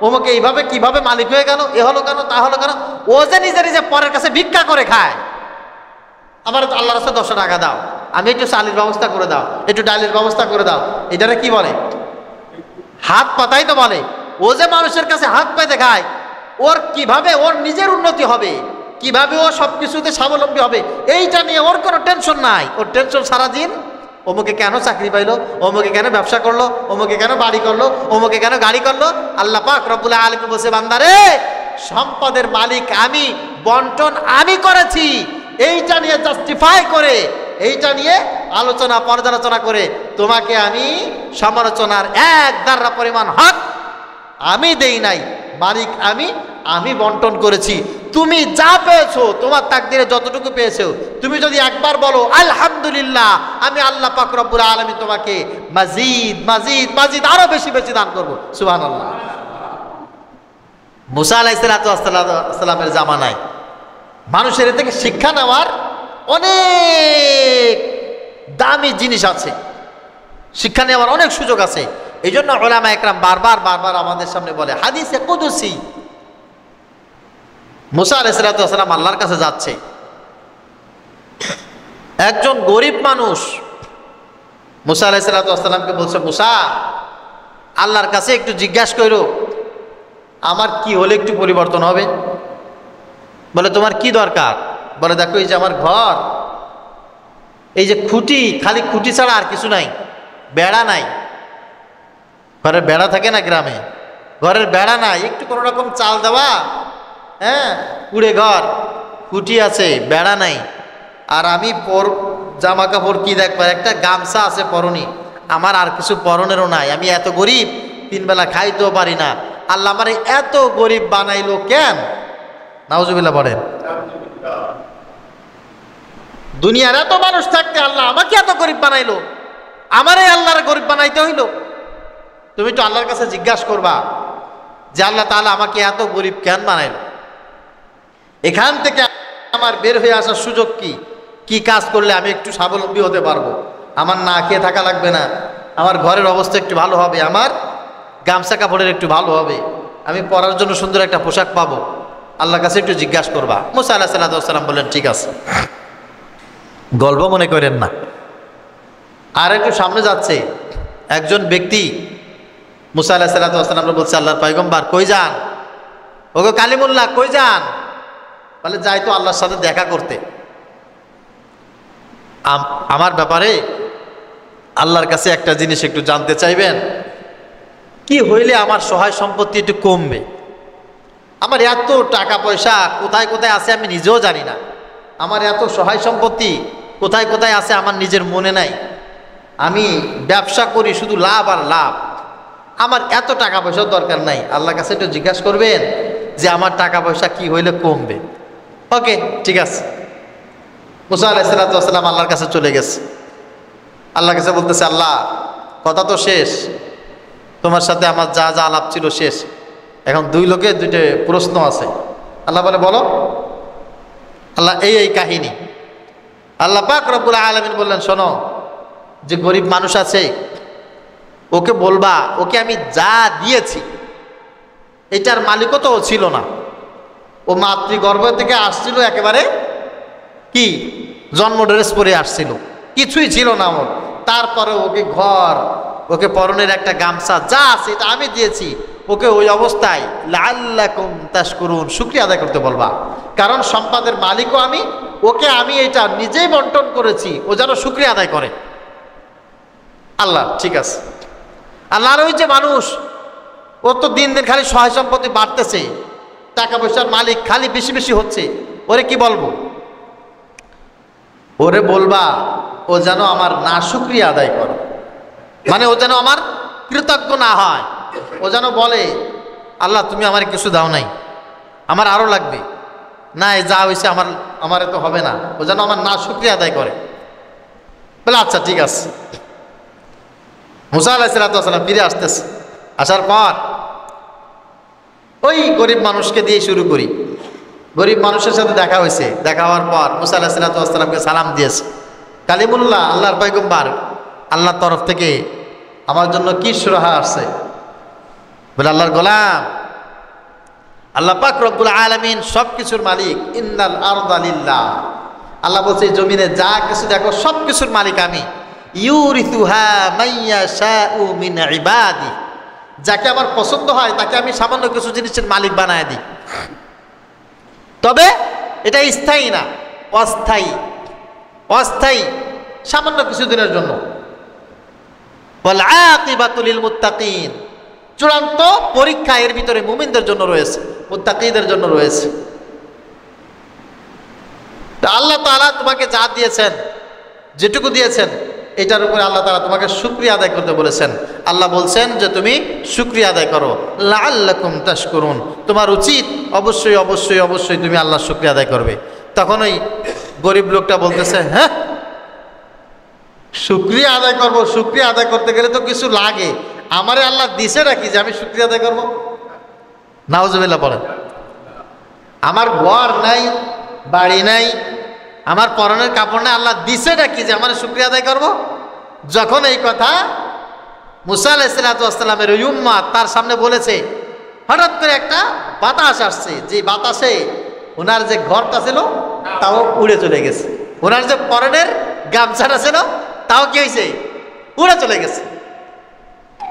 ওমকে এইভাবে কিভাবে মালিক হয়ে গেল, এ হলো কেন, তা হলো কেন। ও যে নিজে নিজে পরের কাছে ভিক্ষা করে খায়। আমার আল্লাহ রাস্তায় 10 টাকা দাও, আমি একটু চালের ব্যবস্থা করে দাও, একটু ডালের ব্যবস্থা করে দাও, এটারে কি বলে? হাত পাতাই তো বলে। ও যে মানুষের কাছে হাত পাতে খায়, ওর কিভাবে ওর নিজের উন্নতি হবে, কিভাবে ও সব কিছুতে স্বাবলম্বী হবে, এইটা নিয়ে ওর কোনো টেনশন নাই। ওর টেনশন সারাদিন অমুকে কেন চাকরি পাইলো, অমুকে কেন ব্যবসা করলো, অমুকে কেন বাড়ি করলো, অমুকে কেন গাড়ি করলো। আল্লাহ পাক রব্বুল আলামিন বলছে, বান্দারে সম্পদের মালিক আমি, বন্টন আমি করেছি। এইটা নিয়ে জাস্টিফাই করে, এইটা নিয়ে আলোচনা পর্যালোচনা করে তোমাকে আমি সমালোচনার এক দাররা পরিমাণ হক আমি দেই নাই। মালিক আমি বন্টন করেছি। তুমি যা পেয়েছো, তোমার তাকদিরে যতটুকু পেয়েছো, তুমি যদি একবার বলো আলহামদুলিল্লাহ, আমি আল্লাহ পাক রব্বুল আলামিন তোমাকে মাজিদ মাজিদ মাজিদ আরো বেশি বেশি দান করবো। সুবহানাল্লাহ। মুসা আলাইহিস সালামের জামানায় মানুষের এ থেকে শিক্ষা নেওয়ার অনেক দামি জিনিস আছে, শিক্ষা নেওয়ার অনেক সুযোগ আছে। এই জন্য উলামা একরাম বারবার বারবার আমাদের সামনে বলে হাদিসে কুদসি। মুসা আলাইহিস সালাম আল্লাহর কাছে যাচ্ছে, একজন গরিব মানুষ মুসা আলাইহিস সালামকে বলছে, মুসা আল্লাহর কাছে একটু জিজ্ঞাসা করো আমার কি হলে একটু পরিবর্তন হবে। বলে তোমার কি দরকার? বলে দেখো এই যে আমার ঘর, এই যে খুঁটি, খালি খুঁটি ছাড়া আর কিছু নাই, বেড়া নাই। ঘরের বেড়া থাকে না গ্রামে, ঘরের বেড়া নাই, একটু কোনো রকম চাল দেওয়া, হ্যাঁ কুড়ে ঘর, খুঁটি আছে, বেড়া নাই। আর আমি জামা কাপড় কি দেখবার, একটা গামছা আছে পরনি, আমার আর কিছু পরনেরও নাই। আমি এত গরিব, 3 বেলা খাইতেও পারি না। আল্লাহ আমার এত গরিব বানাইলো কেন? নাউজুবিল্লাহ বলেন। দুনিয়ার এত মানুষ থাকতে আল্লাহ আমাকে এত গরিব বানাইলো, আমারে আল্লাহর গরিব বানাইতে হইল। তুমি তো আল্লাহর কাছে জিজ্ঞাসা করবা যে আল্লাহ তাআলা আমাকে এত গরিব কেন বানাইলো, এখান থেকে আমার বের হয়ে আসার সুযোগ কি, কি কাজ করলে আমি একটু স্বাবলম্বী হতে পারবো, আমার না খেয়ে থাকা লাগবে না, আমার ঘরের অবস্থা একটু ভালো হবে, আমার গামছা কাপড়ের একটু ভালো হবে, আমি পরার জন্য সুন্দর একটা পোশাক পাবো। আল্লাহর কাছে একটু জিজ্ঞাসা করবা। মুসা আলাইহিস সালাম বললেন ঠিক আছে, গল্প মনে করেন না। আর একটু সামনে যাচ্ছে একজন ব্যক্তি, মুসা আলাইহিস সালাম বলছে আল্লাহর পয়গম্বর কই যান? ওগো কালিমুল্লাহ কই যান? বলে যাই তো আল্লাহর সাথে দেখা করতে। আমার ব্যাপারে আল্লাহর কাছে একটা জিনিস একটু জানতে চাইবেন, কি হইলে আমার সহায় সম্পত্তি একটু কমবে? আমার এত টাকা পয়সা কোথায় কোথায় আছে আমি নিজেও জানি না, আমার এত সহায় সম্পত্তি কোথায় কোথায় আছে আমার নিজের মনে নাই, আমি ব্যবসা করি শুধু লাভ আর লাভ, আমার এত টাকা পয়সার দরকার নাই। আল্লাহর কাছে একটু জিজ্ঞাসা করবেন যে আমার টাকা পয়সা কি হইলে কমবে। ওকে ঠিক আছে। মুসা আলাইহিস সালাম আল্লাহর কাছে চলে গেছে। আল্লাহর কাছে বলতেছে, আল্লাহ কথা তো শেষ, তোমার সাথে আমার যা যা আলাপ ছিল শেষ, এখন 2 লোকের 2টা প্রশ্ন আছে। আল্লাহ বলে বলো। আল্লাহ এই কাহিনী। আল্লাহ পাক রব্বুল আলামিন বললেন, শোনো যে গরিব মানুষ আছে ওকে বলবা, ওকে আমি যা দিয়েছি এটার মালিকও তো ও ছিল না, ও মাতৃগর্ভ থেকে আসছিল, একেবারে কি জন্ম ড্রেস পরে আসছিল, কিছুই ছিল না ওর। তারপরে ওকে ঘর, ওকে পরনের একটা গামছা যা আছে এটা আমি দিয়েছি, ওকে ওই অবস্থায় লাআল্লাকুম তাশকুরুন শুকরিয়া আদায় করতে বলবা, কারণ সম্পদের মালিকও আমি, ওকে আমি এটা নিজেই বন্টন করেছি, ও যেন শুকরিয়া আদায় করে। আল্লাহ ঠিক আছে। আল্লাহর ওই যে মানুষ, ও তো দিন দিন খালি সহায় সম্পত্তি বাড়তেছে, টাকা পয়সার মালিক খালি বেশি বেশি হচ্ছে, ওরে কি বলবো? ওরে বলবা ও যেন আমার নাশুকরিয়া আদায় করে, মানে ও যেন আমার কৃতজ্ঞ না হয়, ও যেন বলে আল্লাহ তুমি আমার কিছু দাও নাই, আমার আরো লাগবে, না যা হয়েছে আমার তো হবে না, ও যেন আমার নাশুকরিয়া আদায় করে। বলে আচ্ছা ঠিক আছে। মুসা আলাইহিস সালাম ফিরে আসতেছে, আসার পর ওই গরিব মানুষকে দিয়ে শুরু করি। গরিব মানুষের সাথে দেখা হয়েছে, দেখা হওয়ার পর মুসা আলাইহিস সালামকে সালাম দিয়েছে। কালিমুল্লাহ আল্লাহর পয়গম্বর, আল্লাহর তরফ থেকে আমার জন্য কি সুরাহা আসছে? বলে আল্লাহর গোলাম, আল্লাহ পাক রব্বুল আলামিন সব কিছুর মালিক, ইন্নাল আরদা লিল্লাহ, আল্লাহ বলছে জমিনে যা কিছু দেখো সব কিছুর মালিক আমি। ইউরিসুহা মাইয়াশাউ মিন ইবাদি, যাকে আমার পছন্দ হয় তাকে আমি সামান্য কিছু জিনিসের মালিক বানায় দিই, তবে এটা স্থায়ী না, অস্থায়ী, অস্থায়ী, সামান্য কিছুদিনের জন্য। ওয়াল আকিবাতু লিল মুত্তাকিন, চূড়ান্ত পরীক্ষা এর ভিতরে মুমিনদের জন্য রয়েছে, মুত্তাকিদের জন্য রয়েছে। আল্লাহ তাআলা তোমাকে যা দিয়েছেন, যেটুকু দিয়েছেন, এটার উপরে আল্লাহ তাআলা তোমাকে শুকরিয়া আদায় করতে বলেছেন। আল্লাহ বলছেন যে তুমি শুকরিয়া আদায় করো, লাআল্লাকুম তাশকুরুন, তোমার উচিত অবশ্যই অবশ্যই অবশ্যই তুমি আল্লাহর শুকরিয়া আদায় করবে। তখন ওই গরিব লোকটা বলতেছে, হ্যাঁ শুকরিয়া আদায় করবো, শুকরিয়া আদায় করতে গেলে তো কিছু লাগে, আমারে আল্লাহ দিছে নাকি যে আমি শুকরিয়া আদায় করবো? নাউজুবিল্লাহ বলেন। আমার ঘর নাই, বাড়ি নাই, আমার পরনের কাপড় নাই, আল্লাহ দিছে নাকি যে আমার শুকরিয়া আদায় করবো? যখন এই কথা মুসা আলাইহিস সালামের ওই উম্মাত তার সামনে বলেছে, হঠাৎ করে একটা বাতাস আসছে, যে বাতাসে ওনার যে ঘরটা ছিল তাও উড়ে চলে গেছে, ওনার যে পরনের গামছাটা ছিল তাও কি হয়েছে? উড়ে চলে গেছে।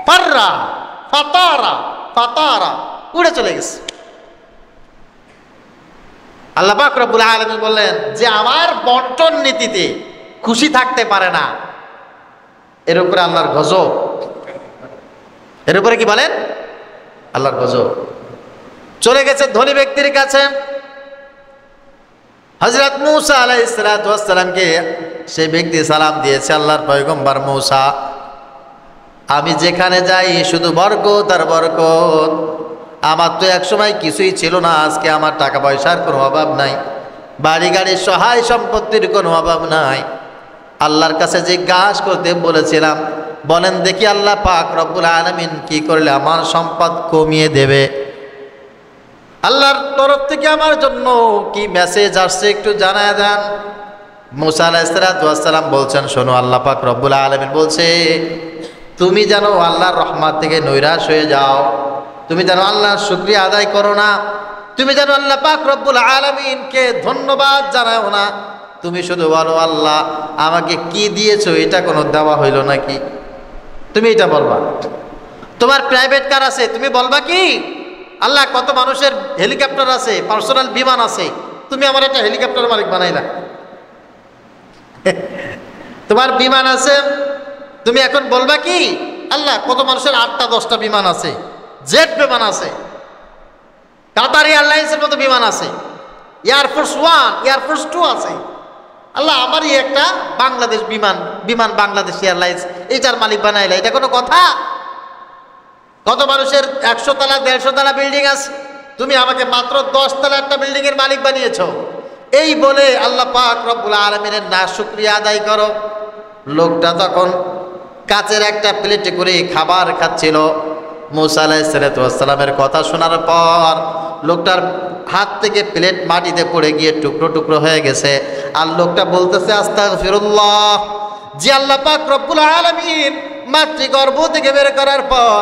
ফাররা ফাতারা ফাতারা, উড়ে চলে গেছে। আল্লাহ পাক রব্বুল আলামিন বললেন যে আমার বন্টন নীতিতে খুশি থাকতে পারে না, এর উপরে আল্লাহর গজব। এর উপরে কি বলেন? আল্লাহর গজব। চলে গেছে ধনী ব্যক্তির কাছে, হযরত মূসা আলাইহিস সালামকে সেই ব্যক্তি সালাম দিয়েছে, আল্লাহর পয়গম্বর মূসা, আমি যেখানে যাই শুধু বরকত আর বরকত, আমার তো একসময় কিছুই ছিল না, আজকে আমার টাকা পয়সার কোনো অভাব নাই, বাড়ি গাড়ির সহায় সম্পত্তির কোনো অভাব নাই। আল্লাহর কাছে জিজ্ঞাসা করতে বলেছিলাম, বলেন দেখি আল্লাহ পাক রব্বুল আলামিন কি করলে আমার সম্পদ কমিয়ে দেবে? আল্লাহর তরফ থেকে আমার জন্য কি মেসেজ আসছে একটু জানায় দেন। মূসা আলাইহিস সালাম বলছেন, শোনো, আল্লাহ পাক রব্বুল আলামিন বলছে তুমি যেন আল্লাহর রহমত থেকে নৈরাশ হয়ে যাও, তুমি যেন আল্লাহর শুকরিয়া আদায় করো না, তুমি যেন আল্লাহ পাক রব্বুল আলামিনকে ধন্যবাদ জানাও না, তুমি শুধু বলো আল্লাহ আমাকে কি দিয়েছো, এটা কোনো দেওয়া হইল নাকি? তুমি এটা বলবা। তোমার প্রাইভেট কার আছে, তুমি বলবা কি আল্লাহ কত মানুষের হেলিকপ্টার আছে, পার্সোনাল বিমান আছে, তুমি আমার একটা হেলিকপ্টার মালিক বানাইলা। তোমার বিমান আছে, তুমি এখন বলবা কি আল্লাহ কত মানুষের 8টা 10টা বিমান আছে, জেট বিমান আছে, কাতার এয়ারলাইন্সের মতো বিমান আছে, এয়ারফোর্স 1 এয়ারফোর্স 2 আছে, আল্লাহ আমারই একটা বাংলাদেশ বিমান বাংলাদেশ এয়ারলাইন্স, এটার মালিক বানাইলা, এটা কোনো কথা? কত মানুষের 100 তলা 150 তলা বিল্ডিং আছে, তুমি আমাকে মাত্র 10 তলা একটা বিল্ডিং এর মালিক বানিয়েছ। এই বলে আল্লাহ পাক রব্বুল আলামিনের নাশুকরিয়া আদায় করো। লোকটা তখন কাচের একটা প্লেটে করে খাবার খাচ্ছিল। মূসা আলাইহিস সালামের কথা শোনার পর লোকটার হাত থেকে প্লেট মাটিতে পড়ে গিয়ে টুকরো টুকরো হয়ে গেছে। আর লোকটা বলতেছে আস্তাগফিরুল্লাহ, যে আল্লাহ পাক রব্বুল আলামিন মাতৃগর্ভ থেকে বের করার পর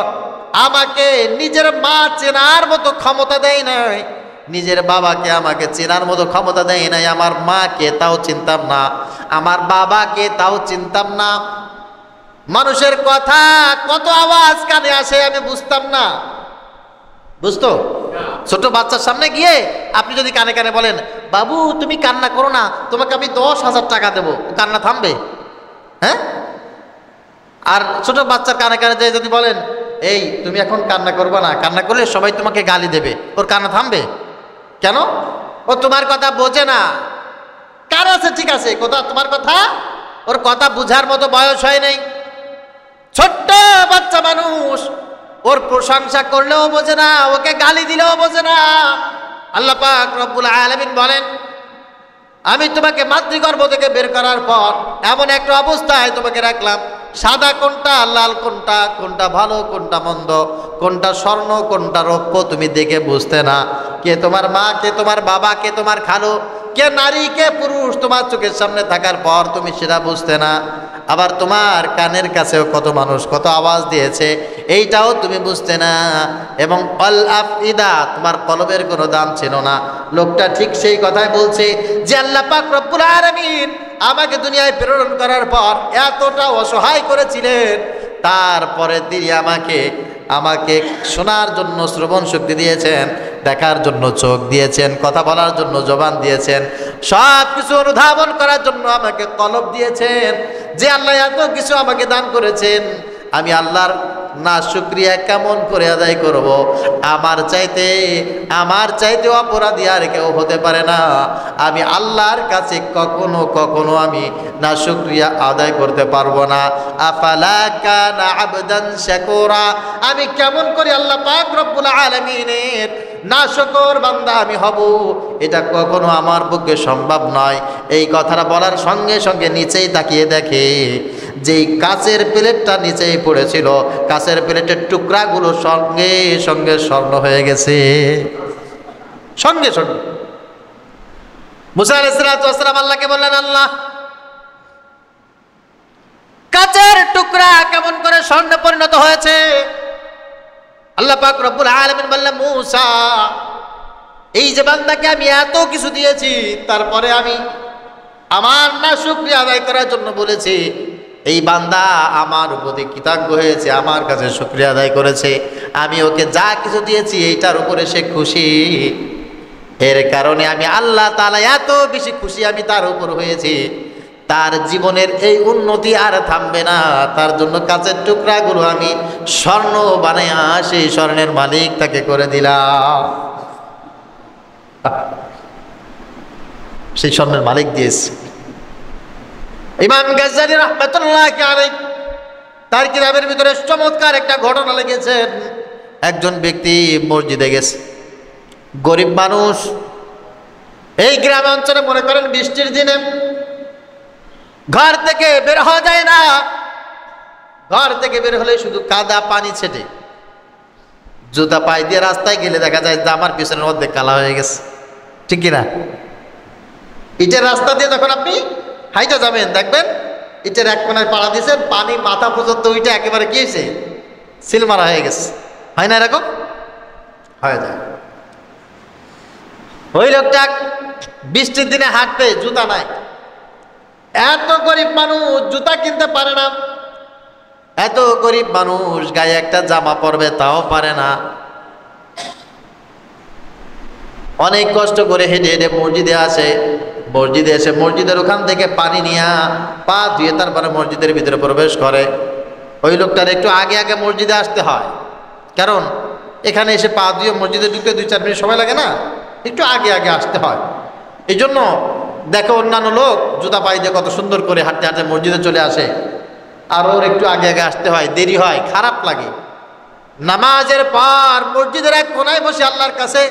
আমাকে নিজের মা চেনার মতো ক্ষমতা দেয় নাই, নিজের বাবাকে আমাকে চেনার মতো ক্ষমতা দেয় নাই, আমার মাকে তাও চিনতাম না, আমার বাবাকে তাও চিনতাম না, মানুষের কথা কত আওয়াজ কানে আসে আমি বুঝতাম না। বুঝতো? ছোট বাচ্চার সামনে গিয়ে আপনি যদি কানে কানে বলেন বাবু তুমি কান্না করো না, তোমাকে আমি 10,000 টাকা দেবো, কান্না থামবে? হ্যাঁ? আর ছোট বাচ্চার কানে কানে যায় যদি বলেন, এই তুমি এখন কান্না করবে না, কান্না করলে সবাই তোমাকে গালি দেবে, ওর কান্না থামবে কেন? ও তোমার কথা বোঝে না। কার আছে ঠিক আছে কথা, তোমার কথা, ওর কথা বুঝার মতো বয়স হয় নাই। ছোট্ট বাচ্চা মানুষ, ওর প্রশংসা করলেও বোঝে না, ওকে গালি দিলেও বোঝে না। আল্লাহ পাক রব্বুল আলামিন বলেন, আমি তোমাকে মাতৃগর্ভ থেকে বের করার পর এমন একটা অবস্থায় তোমাকে রাখলাম, সাদা কোনটা লাল কোনটা, কোনটা ভালো কোনটা মন্দ, কোনটা স্বর্ণ কোনটা রৌপ্য তুমি দেখে বুঝতে না। কে তোমার মা, কে তোমার বাবা, কে তোমার খালু, কে নারী কে পুরুষ, তোমার চোখের সামনে থাকার পর তুমি সেটা বুঝতে না। আবার তোমার কানের কাছেও কত মানুষ কত আওয়াজ দিয়েছে, এইটাও তুমি বুঝতে না। এবং অল আফইদা, তোমার কলবের কোনো দাম ছিল না। লোকটা ঠিক সেই কথাই বলছে যে আল্লাহ পাক রব্বুল আলামিন আমাকে দুনিয়ায় প্রেরণ করার পর এতটা অসহায় করেছিলেন, তারপরে তিনি আমাকে শোনার জন্য শ্রবণ শক্তি দিয়েছেন, দেখার জন্য চোখ দিয়েছেন, কথা বলার জন্য জবান দিয়েছেন, সব কিছু অনুধাবন করার জন্য আমাকে কলব দিয়েছেন। যে আল্লাহ এত কিছু আমাকে দান করেছেন, আমি আল্লাহর না শুকরিয়া কেমন করে আদায় করব? আমার চাইতে অপরাধী আর কেউ হতে পারে না। আমি আল্লাহর কাছে কখনো আমি না শুকরিয়া আদায় করতে পারবো না। আফালা কানা আবদান শাকুরা, আমি কেমন করে আল্লাহ পাক রব্বুল আলামিনের নাশকর বান্দা আমি হব? এটা কখনো আমার পক্ষে সম্ভব নয়। এই কথাটা বলার সঙ্গে সঙ্গে নিচেই তাকিয়ে দেখে যেই কাচের প্লেটটা নিচেই পড়েছিল, কাচের প্লেটের টুকরাগুলো সঙ্গে সঙ্গে স্বর্ণ হয়ে গেছে, সঙ্গে সঙ্গে। মুসা আলাইহিস সালাম আল্লাহকে বললেন, আল্লাহ কাচের টুকরা কেমন করে স্বর্ণে পরিণত হয়েছে? আল্লাহ পাক রব্বুল আলামিন বললেন, মুসা, এই যে বান্দাকে আমি এত কিছু দিয়েছি, তারপরে আমি আমার না শুকরিয়া আদায় করার জন্য বলেছি, এই বান্দা আমার উপরে কৃতজ্ঞ হয়েছে, আমার কাছে শুকরিয়া আদায় করেছে, আমি ওকে যা কিছু দিয়েছি এইটার উপরে সে খুশি। এর কারণে আমি আল্লাহ তাআলা এত বেশি খুশি আমি তার উপর হয়েছি, তার জীবনের এই উন্নতি আর থামবে না। তার জন্য কাচের টুকরাগুলো আমি স্বর্ণ বানাইয়া সেই স্বর্ণের মালিক তাকে করে দিলাম। সেই স্বর্ণের মালিক দিয়েছে। ইমাম গাজ্জালী রাহমাতুল্লাহি আলাইহি তার কিতাবের ভিতরে চমৎকার একটা ঘটনা লিখেছেন। একজন ব্যক্তি মসজিদে গেছে, গরিব মানুষ, এই গ্রাম অঞ্চলে মনে করেন বৃষ্টির দিনে ঘর থেকে বের হওয়া যায় না, ঘর থেকে বের হলে শুধু কাদা পানি ছেটে, জুতা পায়ে দিয়ে রাস্তায় গেলে দেখা যায় জামার পিছনের মধ্যে কালা হয়ে গেছে, ঠিক কিনা? ইটের রাস্তা দিয়ে যখন আপনি হাইটা যাবেন, দেখবেন ইটের এক কোনায় পাড়া দিয়েছেন, পানি মাথা পর্যন্ত ওইটা একেবারে কি হয়েছে, সিলমারা হয়ে গেছে, হয় না? এরকম হয়ে যায়। ওই লোকটা বৃষ্টির দিনে হাঁটবে, জুতা নাই, এত গরিব মানুষ জুতা কিনতে পারে না, এত গরিব মানুষ গায়ে একটা জামা পরবে তাও পারে না, অনেক কষ্ট করে হেঁটে হেঁটে মসজিদে আসে, মসজিদে এসে মসজিদের ওখান থেকে পানি নিয়ে পা ধুয়ে তারপরে মসজিদের ভিতরে প্রবেশ করে। ওই লোকটার একটু আগে আগে মসজিদে আসতে হয়, কারণ এখানে এসে পা ধুয়ে মসজিদে ঢুকতে 2-4 মিনিট সময় লাগে না, একটু আগে আগে আসতে হয়। এই জন্য দেখো অন্যান্য লোক জুতা পায়ে দিয়ে কত সুন্দর করে হাঁটতে হাঁটতে মসজিদে চলে আসে, আর ওর একটু আগে আগে আসতে হয়, দেরি হয়, খারাপ লাগে। নামাজের পর মসজিদের এক কোনায় বসে আল্লাহর কাছে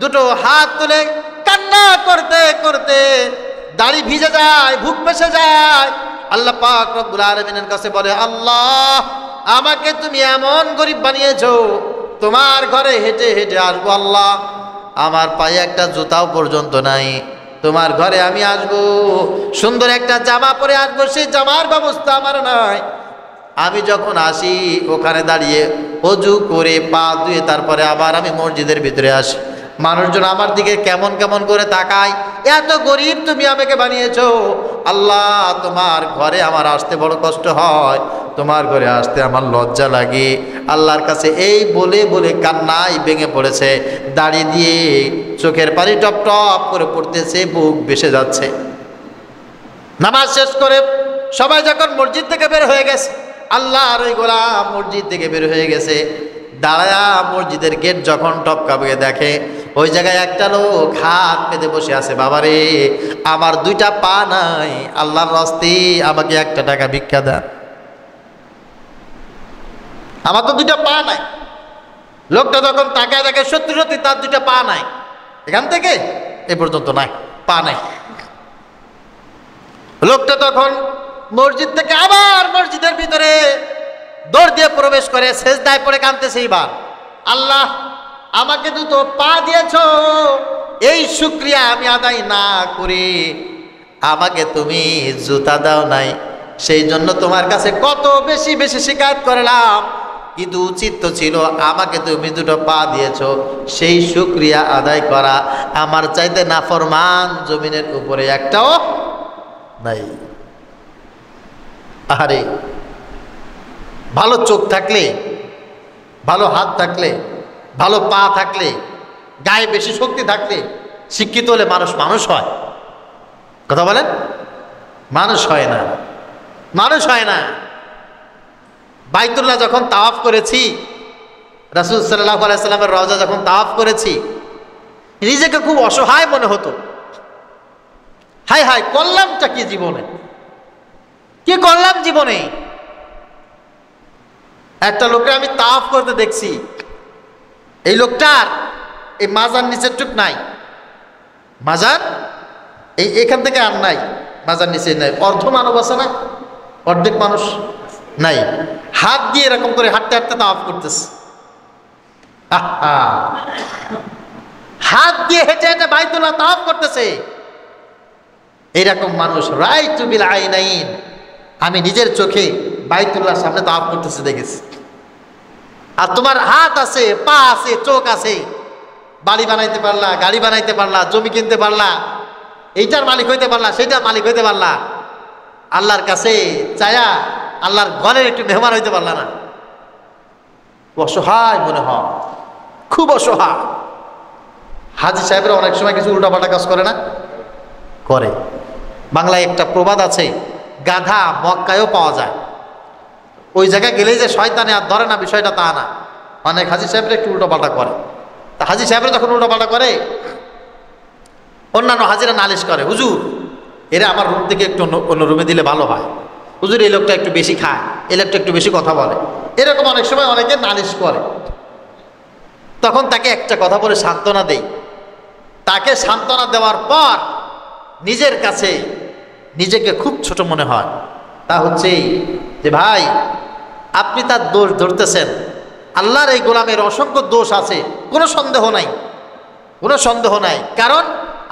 দুটো হাত তুলে কান্না করতে করতে দাড়ি ভিজে যায়, বুক ভেসে যায়। আল্লাহ পাক রব্বুল আলামিনের কাছে বলে, আল্লাহ আমাকে তুমি এমন গরিব বানিয়েছো, তোমার ঘরে হেঁটে হেঁটে আসবো, আল্লাহ আমার পায়ে একটা জুতাও পর্যন্ত নাই, তোমার ঘরে আমি আসবো, সুন্দর একটা জামা পরে আসবো, সেই জামার ব্যবস্থা আমার নাই। আমি যখন আসি ওখানে দাঁড়িয়ে অজু করে পা ধুয়ে তারপরে আবার আমি মসজিদের ভিতরে আসি, মানুষজন আমার দিকে কেমন কেমন করে তাকায়, এত গরিব তুমি আমাকে বানিয়েছো, আল্লাহ তোমার ঘরে আমার আসতে বড় কষ্ট হয়, তোমার ঘরে আসতে আমার লজ্জা লাগে। আল্লাহর কাছে এই বলে বলে কান্নায় ভেঙে পড়েছে, দাড়ি দিয়ে চোখের পানি টপ টপ করে পড়তেছে, বুক ভেসে যাচ্ছে। নামাজ শেষ করে সবাই যখন মসজিদ থেকে বের হয়ে গেছে, আল্লাহর ওই গোলাম মসজিদ থেকে বের হয়ে গেছে। দাঁড়ায়া মসজিদের গেট যখন টপকাবে দেখে ওই জায়গায় একটা লোক হাত পেতে বসে আছে। বাবারে, আমার দুইটা পা নাই, আল্লাহর রাস্তে আমাকে 1 টাকা ভিক্ষা দেন, আমার তো দুইটা পা নাই। লোকটা যখন তাকায় দেখে সত্যি সত্যি তার দুইটা পা নাই, এখান থেকে এ পর্যন্ত নাই, পা নাই। লোকটা তখন মসজিদ থেকে আবার মসজিদের ভিতরে দৌড় দিয়ে প্রবেশ করে, সেজদায় পড়ে কাঁদতেছে। এইবার, আল্লাহ আমাকে দুটো পা দিয়েছো, এই শুকরিয়া আমি আদায় না করি আমাকে তুমি জুতা দাও নাই, সেই জন্য তোমার কাছে কত বেশি বেশি শিকায়ত করলাম, কিন্তু উচিত তো ছিল আমাকে তুমি দুটো পা দিয়েছো, সেই শুকরিয়া আদায় করা। আমার চাইতে নাফরমান জমিনের উপরে একটাও নাই। আরে, ভালো চোখ থাকলে, ভালো হাত থাকলে, ভালো পা থাকলে, গায়ে বেশি শক্তি থাকলে, শিক্ষিত হলে মানুষ মানুষ হয়? কথা বলেন, মানুষ হয় না, মানুষ হয় না। বাইতুল্লাহ যখন তাওয়াফ করেছি, রাসূল সাল্লাল্লাহু আলাইহি সাল্লামের রওজা যখন তাওয়াফ করেছি, নিজেকে খুব অসহায় মনে হতো। হায় হায়, করলামটা কি জীবনে, কি করলাম জীবনে। একটা লোককে আমি তাওয়াফ করতে দেখছি, এই লোকটার এই মাজার নিচের টুক নাই, মাজার এই এখান থেকে আর নাই, মাজার নিচে নাই, অর্ধ মানব আছে না, অর্ধেক মানুষ নাই, হাত দিয়ে এরকম করে হাঁটতে হাঁটতে তাওয়াফ করতেছে। হাত দিয়ে হেঁটে হেঁটে বাইতুল্লাহ তাওয়াফ করতেছে। এইরকম মানুষ রাইতু বিল আইনাইন, আমি নিজের চোখে বাইতুল্লাহর সামনে তাওয়াফ করতেছে দেখেছি। আর তোমার হাত আছে, পা আছে, চোখ আছে, বাড়ি বানাইতে পারলা, গাড়ি বানাইতে পারলা, জমি কিনতে পারলা, এইটার মালিক হইতে পারলা, সেইটার মালিক হইতে পারলা, আল্লাহর কাছে চায়া আল্লাহর ঘরের একটু মেহমান হইতে পারলা না। অসহায় মনে হয়, খুব অসহায়। হাজী সাহেবরা অনেক সময় কিছু উল্টাপাল্টা কাজ করে না, করে। বাংলায় একটা প্রবাদ আছে, গাধা মক্কায়ও পাওয়া যায়। ওই জায়গায় গেলেই যে শয়তানে আর ধরে না, বিষয়টা তা না। অনেক হাজী সাহেবরা একটু উল্টাপাল্টা করে। তা হাজী সাহেবরা যখন উল্টাপাল্টা করে, অন্যান্য হাজিরা নালিশ করে, হুজুর এরা আমার রুম থেকে একটু অন্য রুমে দিলে ভালো হয়, হুজুর এই লোকটা একটু বেশি খায়, এই লোকটা একটু বেশি কথা বলে, এরকম অনেক সময় অনেকে নালিশ করে। তখন তাকে একটা কথা বলে সান্ত্বনা দেই। তাকে সান্ত্বনা দেওয়ার পর নিজের কাছে নিজেকে খুব ছোট মনে হয়। তা হচ্ছে যে, ভাই আপনি তার দোষ ধরতেছেন, আল্লাহর এই গোলামের অসংখ্য দোষ আছে, কোনো সন্দেহ নাই, কোনো সন্দেহ নাই। কারণ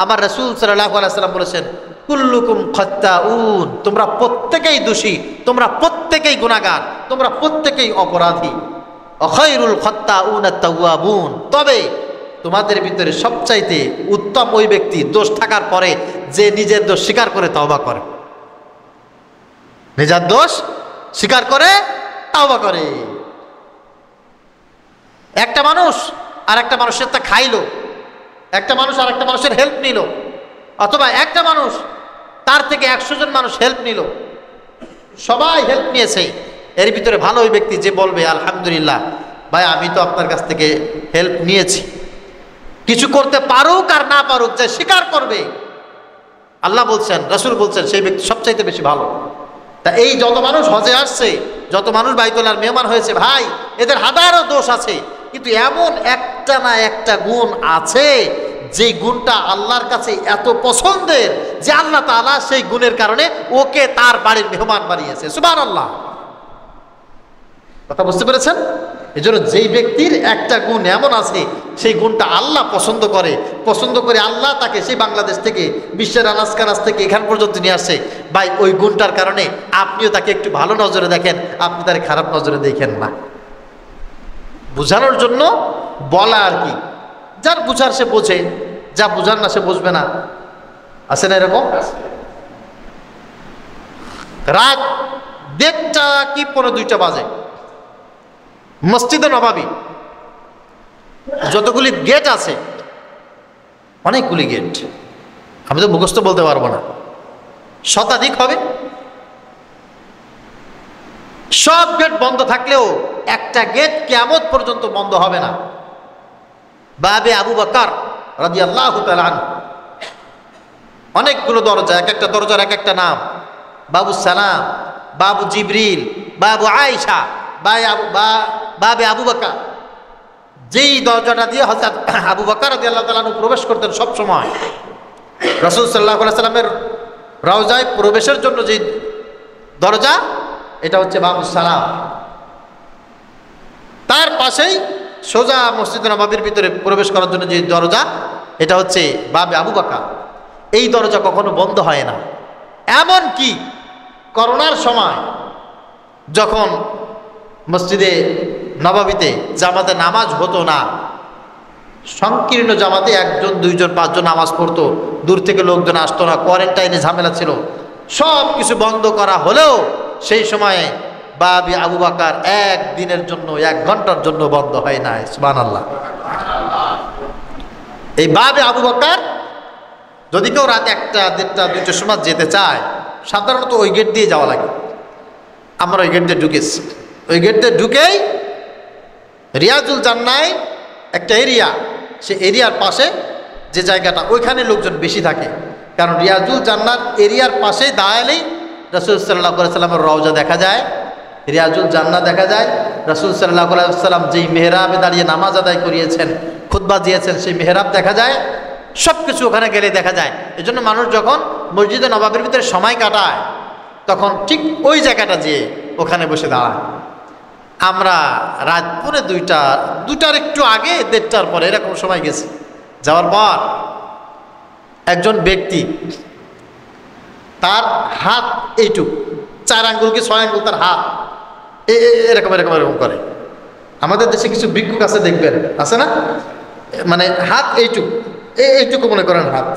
আমার রাসূল সাল্লাল্লাহু আলাইহি ওয়াসাল্লাম বলেছেন, কুল্লুকুম খাত্তাউন, তোমরা প্রত্যেকেই দোষী, তোমরা প্রত্যেকেই গুনাহগার, তোমরা প্রত্যেকেই অপরাধী। খায়রুল খাত্তাউন আত-তাওয়াবুন, তবে তোমাদের ভিতরে সবচাইতে উত্তম ওই ব্যক্তি দোষ থাকার পরে যে নিজের দোষ স্বীকার করে তওবা করে, নিজের দোষ স্বীকার করে তওবা করে। একটা মানুষ আর একটা মানুষের তা খাইলো, একটা মানুষ আর একটা মানুষের হেল্প নিল, অথবা একটা মানুষ তার থেকে 100 জন মানুষ হেল্প নিল, সবাই হেল্প নিয়েছে, এর ভিতরে ভালো ওই ব্যক্তি যে বলবে আলহামদুলিল্লাহ ভাই আমি তো আপনার কাছ থেকে হেল্প নিয়েছি। কিছু করতে পারুক আর না পারুক, যে স্বীকার করবে, আল্লাহ বলছেন, রাসূল বলছেন, সেই ব্যক্তি সবচাইতে বেশি ভালো। তা এই যত মানুষ হজে আসছে, যত মানুষ বাইতুল্লাহর মেহমান হয়েছে, ভাই এদের হাজারো দোষ আছে, কিন্তু এমন একটা না একটা গুণ আছে যে গুণটা আল্লাহর কাছে এত পছন্দের যে আল্লাহ তাআলা সেই গুণের কারণে ওকে তার বাড়ির মেহমান বানিয়েছে। সুবহানাল্লাহ, কথা বুঝতে পেরেছেন? এই জন্য যেই ব্যক্তির একটা গুণ এমন আছে, সেই গুণটা আল্লাহ পছন্দ করে আল্লাহ তাকে সেই বাংলাদেশ থেকে, বিশ্বের আনাজ কানাজ থেকে এখান পর্যন্ত নিয়ে আসছে। ভাই ওই গুণটার কারণে আপনিও তাকে একটু ভালো নজরে দেখেন, আপনি তাকে খারাপ নজরে দেখেন না। বুঝানোর জন্য বলা আর কি, যার বুঝার সে বোঝে, যা বুঝার না সে বুঝবে না। আছে না এরকম? রাত 1:30 কি 1:45 বাজে, মসজিদে নববী যতগুলি গেট আছে, অনেকগুলি গেট, আমি তো মুখস্থ বলতে পারবো না, শতাধিক হবে। সব গেট বন্ধ থাকলেও একটা গেট কিয়ামত পর্যন্ত বন্ধ হবে না। বাবে আবু বকর রাদিয়াল্লাহু তাআলা আনহু, অনেকগুলো দরজা, এক একটা দরজার এক একটা নাম। বাবু সালাম, বাবু জিবরিল, বাবু আয়েশা, বাবে আবু বকর। যেই দরজাটা দিয়ে হযরত আবু বকর রাদিয়াল্লাহু তাআলা আনহু প্রবেশ করতেন সব সময়, রাসূল সাল্লাল্লাহু আলাইহি সাল্লামের রওজায় প্রবেশের জন্য যে দরজা, এটা হচ্ছে বাবু সালাম। তার পাশেই সোজা মসজিদ নববীর ভিতরে প্রবেশ করার জন্য যে দরজা, এটা হচ্ছে বাবে আবু বকর। এই দরজা কখনো বন্ধ হয় না। এমন কি করোনার সময় যখন মসজিদে নববীতে জামাতে নামাজ হতো না, সংকীর্ণ জামাতে একজন দুইজন পাঁচজন নামাজ পড়তো, দূর থেকে লোকজন আসতো না, কোয়ারেন্টাইনে ঝামেলা ছিল, সব কিছু বন্ধ করা হলেও সেই সময়ে বাবে আবু বকর একদিনের জন্য, 1 ঘন্টার জন্য বন্ধ হয় না। সুবহানাল্লাহ। এই বাবে আবু বকর যদি কেউ রাত 1টা 1:30 2টার সময় যেতে চায়, সাধারণত ওই গেট দিয়ে যাওয়া লাগে। আমরা ওই গেট দিয়ে ঢুকেছি। ওই গেট দিয়ে ঢুকেই রিয়াজুল জান্নায় একটা এরিয়া, সে এরিয়ার পাশে যে জায়গাটা, ওইখানে লোকজন বেশি থাকে। কারণ রিয়াজুল জান্নাত এরিয়ার পাশেই দাঁড়ালেই রাসূল সাল্লাল্লাহু আলাইহি সাল্লামের রওজা দেখা যায়, রিয়াজুল জান্নাত দেখা যায়। রাসূল সাল্লাল্লাহু আলাইহি সাল্লাম যেই মেহরাবে দাঁড়িয়ে নামাজ আদায় করিয়েছেন, খুতবা দিয়েছেন, সেই মেহরাব দেখা যায়। সব কিছু ওখানে গেলে দেখা যায়। এই জন্য মানুষ যখন মসজিদে নববীর ভিতরে সময় কাটায়, তখন ঠিক ওই জায়গাটা যেয়ে ওখানে বসে দাঁড়ায়। আমরা রাত পৌনে 2টার একটু আগে, 1:30টার পরে এরকম সময় গেছি। যাওয়ার পর একজন ব্যক্তি, তার হাত এইটুক, 4 আঙ্গুল কি 6 আঙ্গুল তার হাত, এরকম এরকম এরকম করে। আমাদের দেশে কিছু ভিক্ষুক আছে, দেখবেন, আছে না, মানে হাত এইটুক, এইটুকু মনে করেন হাত,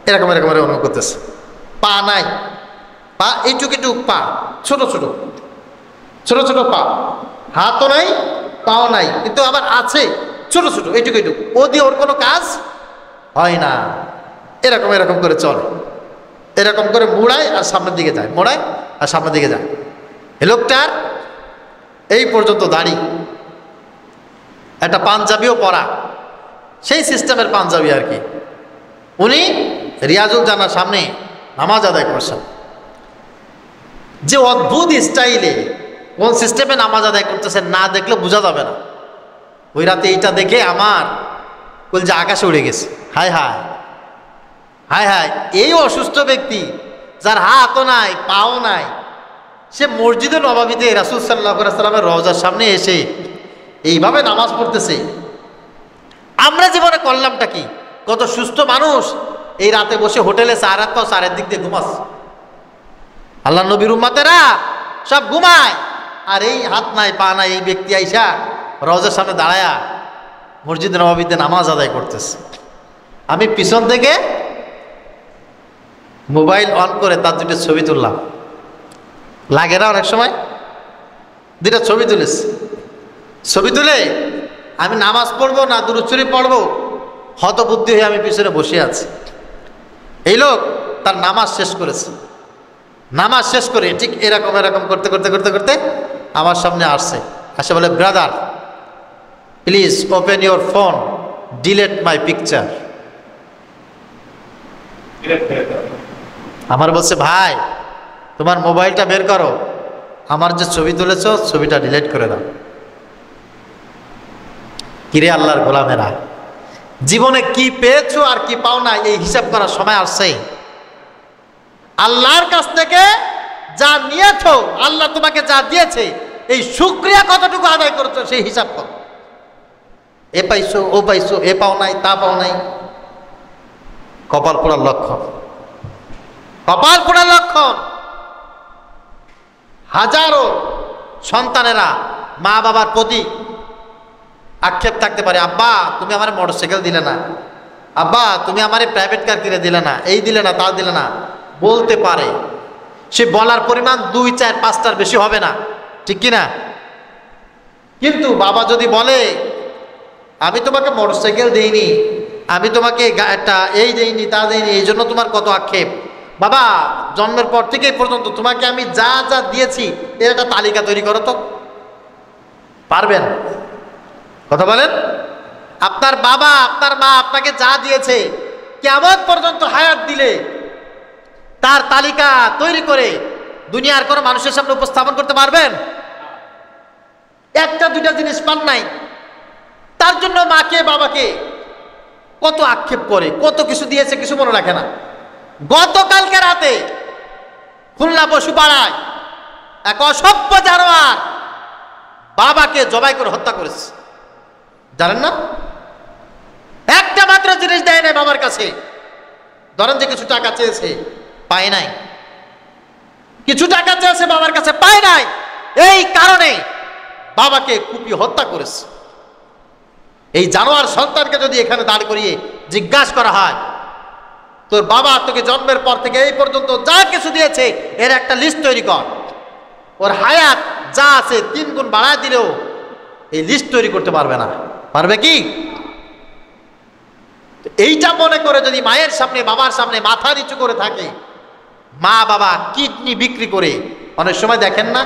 এরকম এরকম এরকম করতেছে। পা নাই, পা এইটুক এইটুক, পা ছোট ছোট ছোট ছোট পা, হাতও নাই পাও নাই, কিন্তু আবার আছে ছোট ছোট এইটুকু এইটুক। ও দিয়ে ওর কোনো কাজ হয় না। এরকম এরকম করে চলে, এরকম করে মোড়ায় আর সামনের দিকে যায়, মোড়ায় আর সামনের দিকে যায়। এ লোকটার এই পর্যন্ত দাড়ি, একটা পাঞ্জাবিও পরা, সেই সিস্টেমের পাঞ্জাবি আর কি। উনি রিয়াজুল জান্নার সামনে নামাজ আদায় করছেন। যে অদ্ভুত স্টাইলে, কোন সিস্টেমে নামাজ আদায় করতেছেন না দেখলে বোঝা যাবে না। ওই রাতে এইটা দেখে আমার কলজা আকাশে উড়ে গেছে। হায় হায় হায় হায়, এই অসুস্থ ব্যক্তি যার হাতও নাই পাও নাই, সে মসজিদে নববীতে রাসূল সাল্লাল্লাহু আলাইহি সাল্লামের রওজার সামনে এসে এইভাবে নামাজ পড়তেছে। আমরা জীবনে করলামটা কি? কত সুস্থ মানুষ এই রাতে বসে হোটেলে চারের দিক দিয়ে ঘুমাস। আল্লাহ নবীর উম্মতেরা সব ঘুমায়, আর এই হাত নাই পা নাই এই ব্যক্তি আইসা রওজার সামনে দাঁড়ায়া মসজিদ নববীতে নামাজ আদায় করতেছে। আমি পিছন থেকে মোবাইল অন করে তার 2টা ছবি তুললাম। লাগে না অনেক সময়? 2টা ছবি তুলেছি। ছবি তুলে আমি নামাজ পড়বো না দুরূদ শরীফ পড়বো, হতবুদ্ধি হয়ে আমি পিছনে বসে আছি। এই লোক তার নামাজ শেষ করেছে। নামাজ শেষ করে ঠিক এরকম এরকম করতে করতে করতে করতে আমার সামনে আসছে, আসে বলে, brother please open your phone, delete my picture. আমার বলছে, ভাই তোমার মোবাইলটা বের করো, আমার যে ছবি তুলেছ ছবিটা ডিলিট করে দাও। কিরে আল্লাহর গোলামেরা, জীবনে কি পেয়েছো আর কি পাও না এই হিসাব করার সময় আসছে। আল্লাহর কাছ থেকে যা নিয়েছো, আল্লাহ তোমাকে যা দিয়েছে, এই শুকরিয়া কতটুকু আদায় করেছো সেই হিসাব করো। এ পাইছো, ও পাইছো, এ পাও নাই, তা পাও নাই, কপাল পোড়ার লক্ষণ। কপাল পোড়ার লক্ষণ। হাজারো সন্তানেরা মা বাবার প্রতি আক্ষেপ থাকতে পারে, আব্বা তুমি আমার মোটরসাইকেল দিলে না, আব্বা তুমি আমার প্রাইভেট কার কিনে দিলে না, এই দিলে না, তা দিলে না, বলতে পারে। সে বলার পরিমাণ 2, 4, 5টার বেশি হবে না, ঠিক কিনা? কিন্তু বাবা যদি বলে, আমি তোমাকে মোটরসাইকেল দেইনি, আমি তোমাকে একটা এই দেইনি তা দেইনি, এই জন্য তোমার কত আক্ষেপ, বাবা জন্মের পর থেকে এই পর্যন্ত তোমাকে আমি যা যা দিয়েছি এর একটা তালিকা তৈরি করো তো। পারবেন? কথা বলেন। আপনার বাবা আপনার মা আপনাকে যা দিয়েছে কিয়ামত পর্যন্ত হায়াত দিলে তার তালিকা তৈরি করে দুনিয়ার কোনো মানুষের সামনে উপস্থাপন করতে পারবেন? একটা দুইটা জিনিস পান নাই, তার জন্য মাকে বাবাকে কত আক্ষেপ করে, কত কিছু দিয়েছে, কিছু মনে রাখে না। গতকালকে রাতে খুলনা বসুপাড়ায় এক অসভ্য জানোয়ার বাবাকে জবাই করে হত্যা করেছে, জানেন না? একটা মাত্র জিনিস দেয় নাই বাবার কাছে। ধরেন যে কিছু টাকা চেয়েছে, পায় নাই। কিছু টাকা চেয়েছে বাবার কাছে, পায় নাই। এই কারণে বাবাকে কুপিয়ে হত্যা করেছে। এই জানোয়ার সন্তানকে যদি এখানে দাঁড় করিয়ে জিজ্ঞাসা করা হয়, তোর বাবা তোকে জন্মের পর থেকে এই পর্যন্ত যা কিছু দিয়েছে এর একটা লিস্ট তৈরি কর, ওর হায়াত যা আছে 3 গুণ বাড়ায় দিলেও এই লিস্ট তৈরি করতে পারবে না। পারবে কি? এইটা মনে করে যদি মায়ের সামনে বাবার সামনে মাথা নিচু করে থাকে, মা বাবা কিডনি বিক্রি করে, অনেক সময় দেখেন না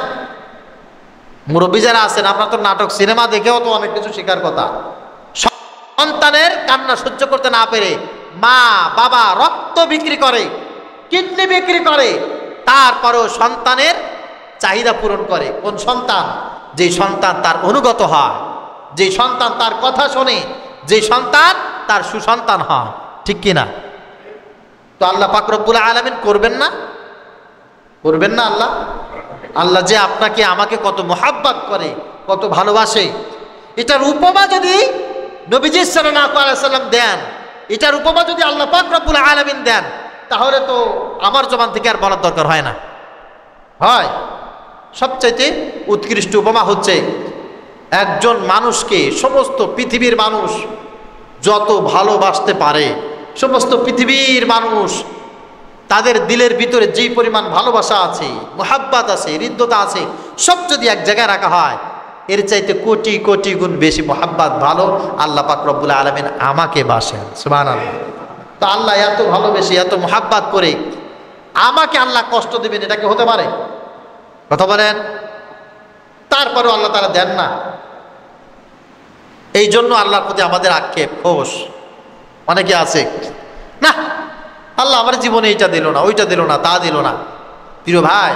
মুরব্বী যারা আছেন, আপনার তো নাটক সিনেমা দেখেও তো অনেক কিছু শেখার কথা। সন্তানের কান্না সহ্য করতে না পেরে মা বাবা রক্ত বিক্রি করে, কিডনি বিক্রি করে, তারপরেও সন্তানের চাহিদা পূরণ করে। কোন সন্তান? যে সন্তান তার অনুগত হয়, যে সন্তান তার কথা শোনে, যে সন্তান তার সুসন্তান হয়। ঠিক কিনা? তো আল্লাহ পাক রব্বুল আলামিন করবেন না? করবেন না আল্লাহ? আল্লাহ যে আপনাকে আমাকে কত মোহাব্বত করে, কত ভালোবাসে, এটার উপমা যদি নবীজি সাল্লাল্লাহু আলাইহি সাল্লাম দেন, এটার উপমা যদি আল্লাহ পাক রব্বুল আলামিন দেন, তাহলে তো আমার জবান থেকে আর বলার দরকার হয় না। হয়। সবচাইতে উৎকৃষ্ট উপমা হচ্ছে একজন মানুষকে সমস্ত পৃথিবীর মানুষ যত ভালোবাসতে পারে, সমস্ত পৃথিবীর মানুষ তাদের দিলের ভিতরে যেই পরিমাণ ভালোবাসা আছে, মোহাব্বত আছে, হৃদ্যতা আছে, সব যদি এক জায়গায় রাখা হয়, এর চাইতে কোটি কোটি গুণ বেশি মোহাব্বত ভালো আল্লাহ পাক রব্বুল আলামিন আমাকে বাসেন। সুবহানাল্লাহ। তো আল্লাহ এত ভালোবেসে এত মোহাব্বত করে আমাকে আল্লাহ কষ্ট দেবেন, এটা কি হতে পারে? কথা বলেন। তারপরেও আল্লাহ তারা দেন না। এই জন্য আল্লাহর প্রতি আমাদের আক্ষেপ খোশ। অনেকে আছে, না আল্লাহ আমার জীবনে এইটা দিল না, ওইটা দিল না, তা দিল না। প্রিয় ভাই,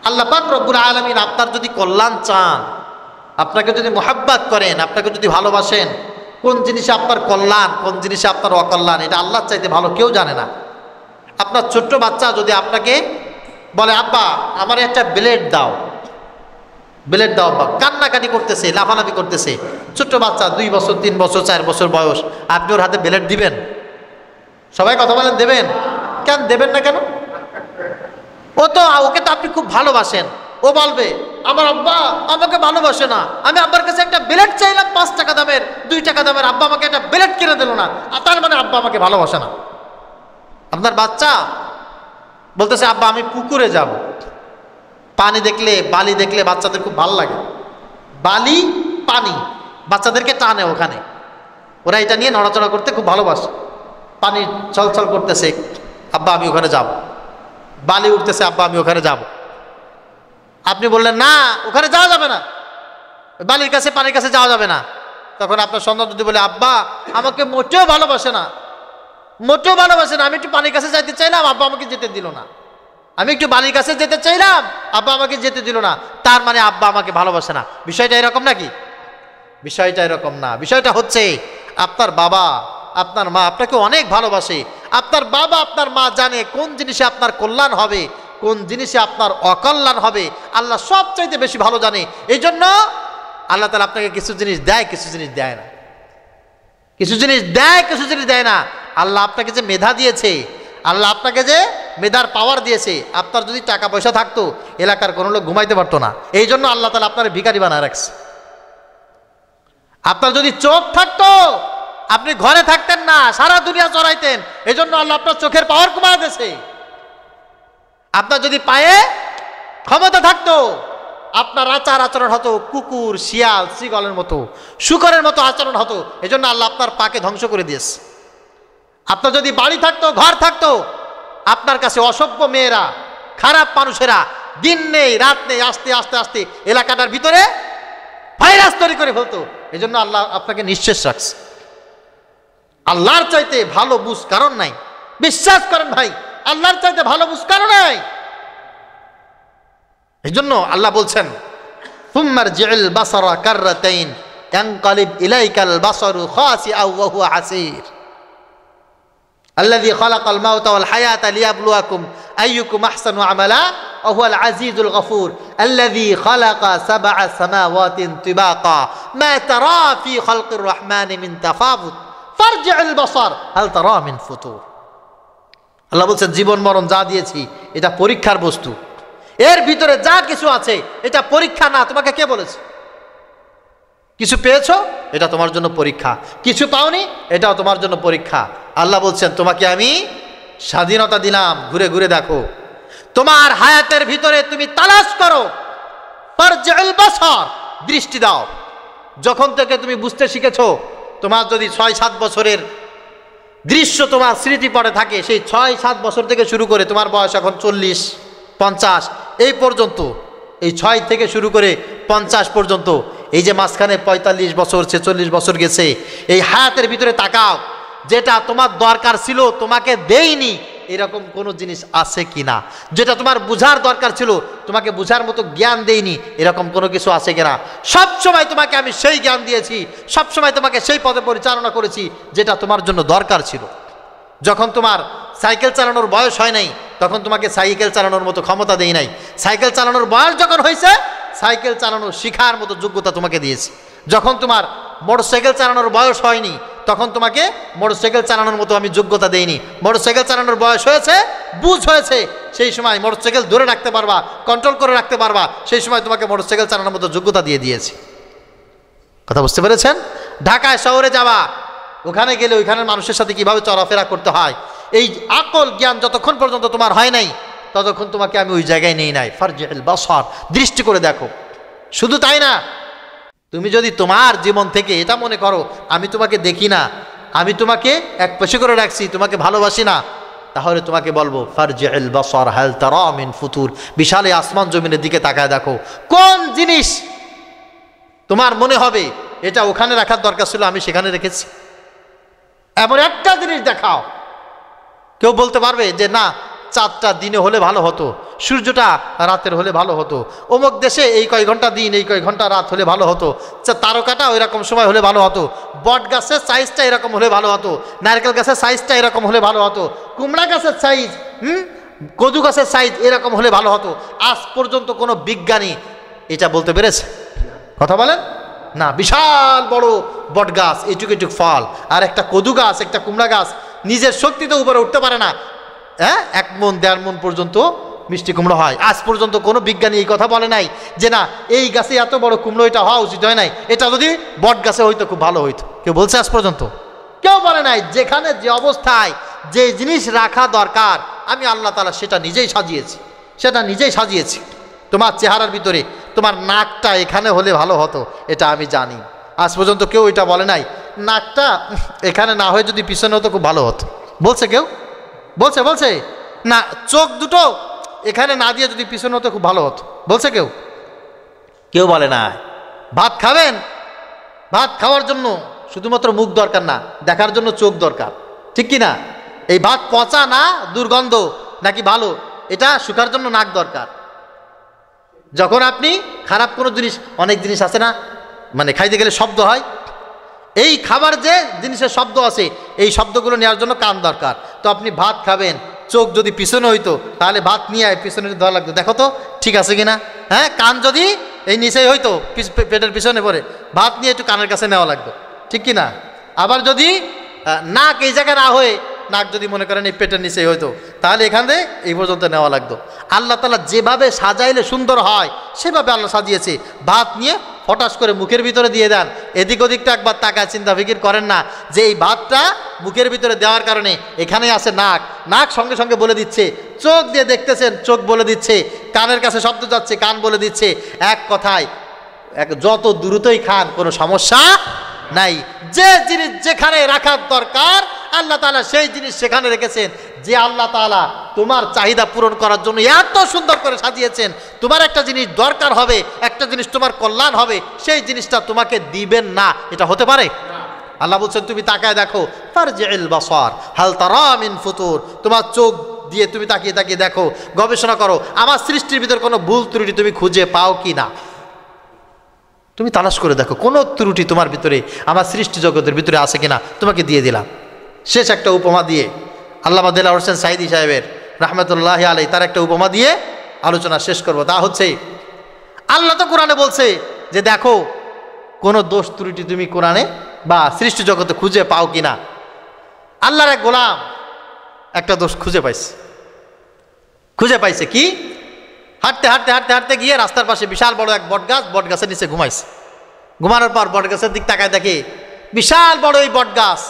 আল্লাহ পাক রব্বুল আলামিন আপনার যদি কল্যাণ চান, আপনাকে যদি মোহাব্বত করেন, আপনাকে যদি ভালোবাসেন, কোন জিনিসে আপনার কল্যাণ, কোন জিনিসে আপনার অকল্যাণ, এটা আল্লাহর চাইতে ভালো কেউ জানে না। আপনার ছোট্ট বাচ্চা যদি আপনাকে বলে, আব্বা আমার একটা ব্লেড দাও, ব্লেড দাও, আব্বা কান্নাকাটি করতেছে, লাফালাফি করতেছে, ছোট্ট বাচ্চা 2 বছর 3 বছর 4 বছর বয়স, আপনি ওর হাতে ব্লেড দিবেন? সবাই কথা বলেন, দেবেন? কেন দেবেন না? কেন? ওকে তো আপনি খুব ভালোবাসেন। ও বলবে, আমার আব্বা আমাকে ভালোবাসে না, আমি আব্বার কাছে একটা ব্লেড চাইলাম 5 টাকা দামের, 2 টাকা দামের, আব্বা আমাকে একটা ব্লেড কিনে দিল না, তার মানে আব্বা আমাকে ভালোবাসে না। আপনার বাচ্চা বলতেছে, আব্বা আমি পুকুরে যাব, পানি দেখলে, বালি দেখলে বাচ্চাদের খুব ভালো লাগে। বালি পানি বাচ্চাদেরকে টানে ওখানে, ওরা এটা নিয়ে নড়াচড়া করতে খুব ভালোবাসে। পানি ছলছল করতেছে, আব্বা আমি ওখানে যাব। বালি উঠতেছে, আব্বা আমি ওখানে যাব। আপনি বললেন, না ওখানে যাওয়া যাবে না, বালির কাছে পানির কাছে যাওয়া যাবে না। তখন আপনার সন্তান যদি বলে, আব্বা আমাকে মোটেও ভালোবাসে না, মোটেও ভালোবাসে না, আমি একটু পানির কাছে যাইতে চাইলাম, আব্বা আমাকে যেতে দিল না, আমি একটু বালির কাছে যেতে চাইলাম, আব্বা আমাকে যেতে দিল না, তার মানে আব্বা আমাকে ভালোবাসে না। বিষয়টা এরকম নাকি? বিষয়টা এরকম না। বিষয়টা হচ্ছে আপনার বাবা আপনার মা আপনাকে অনেক ভালোবাসে। আপনার বাবা আপনার মা জানে কোন জিনিসে আপনার কল্যাণ হবে, কোন জিনিসে আপনার অকল্যাণ হবে, আল্লাহ সবচাইতে বেশি ভালো জানে। এই জন্য আল্লাহ তাআলা আপনাকে কিছু জিনিস দেয়, কিছু জিনিস দেয় না, কিছু জিনিস দেয়, কিছু জিনিস দেয় না। আল্লাহ আপনাকে যে মেধা দিয়েছে, আল্লাহ আপনাকে যে মেধার পাওয়ার দিয়েছে, আপনার যদি টাকা পয়সা থাকতো এলাকার কোনো লোক ঘুমাইতে পারতো না। এই জন্য আল্লাহ তাআলা আপনার ভিখারি বানায় রাখছে। আপনার যদি চোখ থাকতো আপনি ঘরে থাকতেন না, সারা দুনিয়া চড়াইতেন। এই জন্য আল্লাহ আপনার চোখের পাওয়ার কমায় দিয়েছে। আপনার যদি পায়ে ক্ষমতা থাকতো আপনার আচার আচরণ হতো কুকুর, শিয়াল, শ্রীগলের মতো, শুকরের মতো আচরণ হতো। এই জন্য আল্লাহ আপনার পাকে ধ্বংস করে দিয়েছে। আপনার যদি বাড়ি থাকতো, ঘর থাকতো, আপনার কাছে অসভ্য মেয়েরা, খারাপ মানুষেরা দিন নেই রাত নেই আস্তে আস্তে আস্তে এলাকাটার ভিতরে ভাইরাস তৈরি করে ফেলতো। এই জন্য আল্লাহ আপনাকে নিঃশেষ রাখছে। আল্লাহর চাইতে ভালো বুঝ কারণ নাই। বিশ্বাস করেন ভাই, আল্লাহর চাইতে ভালো বুঝ কারণ নাই। এই জন্য আল্লাহ বলছেন সুম্মার জিল বাসারা কাররাতাইন ইয়ানকালিব ইলাইকাল বাসারু খাসিআ ওয়া হুয়া হাসির আল্লাযী খালাকাল মাউতা ওয়াল হায়াতা লিয়াবলুয়াকুম আইয়ুকুম আহসানু আমালা ওয়া হুয়াল আজিজুল গফুর আল্লাযী খালাকা সাবআ সামাওয়াতিন তিবাকা মা তারা ফি খালকির রহমানি মিন তাফাউত ফারজি'ল বাসার হাল তারা মিন ফুতুর। আল্লাহ বলছেন জীবন মরণ যা দিয়েছি এটা পরীক্ষার বস্তু। এর ভিতরে যা কিছু আছে এটা পরীক্ষা না। তোমাকে কে বলেছে? কিছু পেয়েছো, এটা তোমার জন্য পরীক্ষা। কিছু পাওনি, এটাও তোমার জন্য পরীক্ষা। আল্লাহ বলছেন তোমাকে আমি স্বাধীনতা দিলাম, ঘুরে ঘুরে দেখো। তোমার হায়াতের ভিতরে তুমি তালাশ করো, ফারজি'ল বাসার, দৃষ্টি দাও। যখন থেকে তুমি বুঝতে শিখেছো, তোমার যদি 6-7 বছরের দৃশ্য তোমার স্মৃতি পড়ে থাকে, সেই 6-7 বছর থেকে শুরু করে তোমার বয়স এখন 40-50 এই পর্যন্ত, এই 6 থেকে শুরু করে 50 পর্যন্ত, এই যে মাঝখানে 45 বছর 46 বছর গেছে, এই হায়াতের ভিতরে তাকাও। যেটা তোমার দরকার ছিল তোমাকে দেইনি এরকম কোনো জিনিস আছে কিনা? যেটা তোমার বুঝার দরকার ছিল তোমাকে বুঝার মতো জ্ঞান দেইনি এরকম কোনো কিছু আছে কিনা? সব সময় তোমাকে আমি সেই জ্ঞান দিয়েছি, সব সময় তোমাকে সেই পথে পরিচালনা করেছি যেটা তোমার জন্য দরকার ছিল। যখন তোমার সাইকেল চালানোর বয়স হয় নাই তখন তোমাকে সাইকেল চালানোর মতো ক্ষমতা দেই নাই। সাইকেল চালানোর বয়স যখন হয়েছে সাইকেল চালানো শেখার মতো যোগ্যতা তোমাকে দিয়েছি। যখন তোমার মোটরসাইকেল চালানোর বয়স হয়নি তখন তোমাকে মোটরসাইকেল চালানোর মতো আমি যোগ্যতা দেইনি। মোটরসাইকেল চালানোর বয়স হয়েছে, বুঝ হয়েছে, সেই সময় মোটরসাইকেল ধরে রাখতে পারবা, কন্ট্রোল করে রাখতে পারবা, সেই সময় তোমাকে মোটরসাইকেল চালানোর মতো যোগ্যতা দিয়ে দিয়েছি। কথা বুঝতে পেরেছেন? ঢাকায় শহরে যাবা, ওখানে গেলে ওইখানের মানুষের সাথে কিভাবে চলাফেরা করতে হয়, এই আকল জ্ঞান যতক্ষণ পর্যন্ত তোমার হয় নাই ততক্ষণ তোমাকে আমি ওই জায়গায় নেই নাই। ফারজি'ল বাসার, দৃষ্টি করে দেখো। শুধু তাই না, তুমি যদি তোমার জীবন থেকে এটা মনে করো আমি তোমাকে দেখি না, আমি তোমাকে এক পাশে করে রাখছি, তোমাকে ভালোবাসি না, তাহলে তোমাকে বলবো ফারজি'ল বাসার হাল তারা মিন ফুতুর, বিশাল আসমান জমিনের দিকে তাকায় দেখো কোন জিনিস তোমার মনে হবে এটা ওখানে রাখার দরকার ছিল আমি সেখানে রেখেছি। এমন একটা জিনিস দেখাও। কেউ বলতে পারবে যে না, চাঁদটা দিনে হলে ভালো হতো, সূর্যটা রাতের হলে ভালো হতো, অমুক দেশে এই কয় ঘন্টা দিন এই কয় ঘন্টা রাত হলে ভালো হতো, তারকাটা ওই রকম সময় হলে ভালো হতো, বট গাছের সাইজটা এরকম হলে ভালো হতো, নারকেল গাছের সাইজটা এরকম হলে ভালো হতো, কুমড়া গাছের সাইজ, কদু গাছের সাইজ এরকম হলে ভালো হতো। আজ পর্যন্ত কোনো বিজ্ঞানী এটা বলতে পেরেছে? কথা বলেন না। বিশাল বড় বট গাছ, এটুক এটুক ফল, আর একটা কদু গাছ একটা কুমড়া গাছ নিজের শক্তিতে উপরে উঠতে পারে না, 1 মণ 1.5 মণ পর্যন্ত মিষ্টি কুমড়ো হয়। আজ পর্যন্ত কোনো বিজ্ঞানী এই কথা বলে নাই যে না এই গাছে এত বড় কুমড়ো এটা হওয়া উচিত হয় নাই, এটা যদি বট গাছে হইতো খুব ভালো হইতো। কেউ বলছে আজ পর্যন্ত? কেউ বলে নাই। যেখানে যে অবস্থায় যে জিনিস রাখা দরকার আমি আল্লাহ তাআলা সেটা নিজেই সাজিয়েছি, সেটা নিজেই সাজিয়েছি। তোমার চেহারার ভিতরে তোমার নাকটা এখানে হলে ভালো হতো এটা আমি জানি। আজ পর্যন্ত কেউ এটা বলে নাই নাকটা এখানে না হয়ে যদি পিছনে হতো খুব ভালো হতো। বলছে কেউ? বলছে না চোখ দুটো এখানে না দিয়ে যদি পিছনে হতো খুব ভালো হতো, বলছে কেউ? কেউ বলে না। ভাত খাবেন, ভাত খাওয়ার জন্য শুধুমাত্র মুখ দরকার না, দেখার জন্য চোখ দরকার, ঠিক কি না? এই ভাত পচা না দুর্গন্ধ নাকি ভালো এটা শুকার জন্য নাক দরকার। যখন আপনি খারাপ কোনো জিনিস, অনেক জিনিস আছে না মানে খাইতে গেলে শব্দ হয়, এই খাবার যে জিনিসের শব্দ আছে এই শব্দগুলো নেওয়ার জন্য কান দরকার। তো আপনি ভাত খাবেন, চোখ যদি পিছনে হইতো তাহলে ভাত নিয়ে পিছনে ধরা লাগতো, দেখো তো ঠিক আছে কিনা। কান যদি এই নিচেই হইতো পেটের পিছনে পড়ে, ভাত নিয়ে একটু কানের কাছে নেওয়া লাগতো, ঠিক কিনা। আবার যদি নাক এই জায়গায় না হয়ে নাক যদি মনে করেন এই পেটের নিচেই হইতো তাহলে এখান থেকে এই পর্যন্ত নেওয়া লাগতো। আল্লাহ তাআলা যেভাবে সাজাইলে সুন্দর হয় সেভাবে আল্লাহ সাজিয়েছে। ভাত নিয়ে ফটাস করে মুখের ভিতরে দিয়ে দেন, এদিক ওদিকটা একবার তাকায় চিন্তা ফিকির করেন না যে এই ভাতটা মুখের ভিতরে দেওয়ার কারণে এখানে আছে নাক, নাক সঙ্গে সঙ্গে বলে দিচ্ছে, চোখ দিয়ে দেখতেছেন চোখ বলে দিচ্ছে, কানের কাছে শব্দ যাচ্ছে কান বলে দিচ্ছে। এক কথায় যত দ্রুতই খান কোনো সমস্যা নাই। যে জিনিস যেখানে রাখার দরকার আল্লাহ তাআলা সেই জিনিস সেখানে রেখেছেন, যে আল্লাহ তাআলা তোমার চাহিদা পূরণ করার জন্য এত সুন্দর করে সাজিয়েছেন, তোমার একটা জিনিস দরকার হবে, একটা জিনিস তোমার কল্যাণ হবে, সেই জিনিসটা তোমাকে দিবেন না, এটা হতে পারে? আল্লাহ বলছেন তুমি তাকায় দেখো, ফারজিল বাসার হাল তারা মিন ফুতুর, তোমার চোখ দিয়ে তুমি তাকিয়ে তাকিয়ে দেখো, গবেষণা করো আমার সৃষ্টির ভিতর কোনো ভুল ত্রুটি তুমি খুঁজে পাও কি না। তুমি তালাশ করে দেখো কোনো ত্রুটি তোমার ভিতরে, আমার সৃষ্টি জগতের ভিতরে আছে কিনা, তোমাকে দিয়ে দিলাম। শেষ একটা উপমা দিয়ে আল্লামা দেলাওয়ার হোসেন সাঈদী সাহেবের রাহমাতুল্লাহি আলাইহি তার একটা উপমা দিয়ে আলোচনা শেষ করব। তা হচ্ছে আল্লাহ তো কোরআনে বলছে যে দেখো কোনো দোষ ত্রুটি তুমি কোরআনে বা সৃষ্টি জগতে খুঁজে পাও কিনা। আল্লাহর এক গোলাম একটা দোষ খুঁজে পাইছে কি? হাঁটতে হাঁটতে হাঁটতে হাঁটতে গিয়ে রাস্তার পাশে বিশাল বড় এক বটগাছ, বটগাছের নিচে ঘুমাইছে। ঘুমানোর পর বটগাছের দিক তাকায় দেখে বিশাল বড় এই বটগাছ,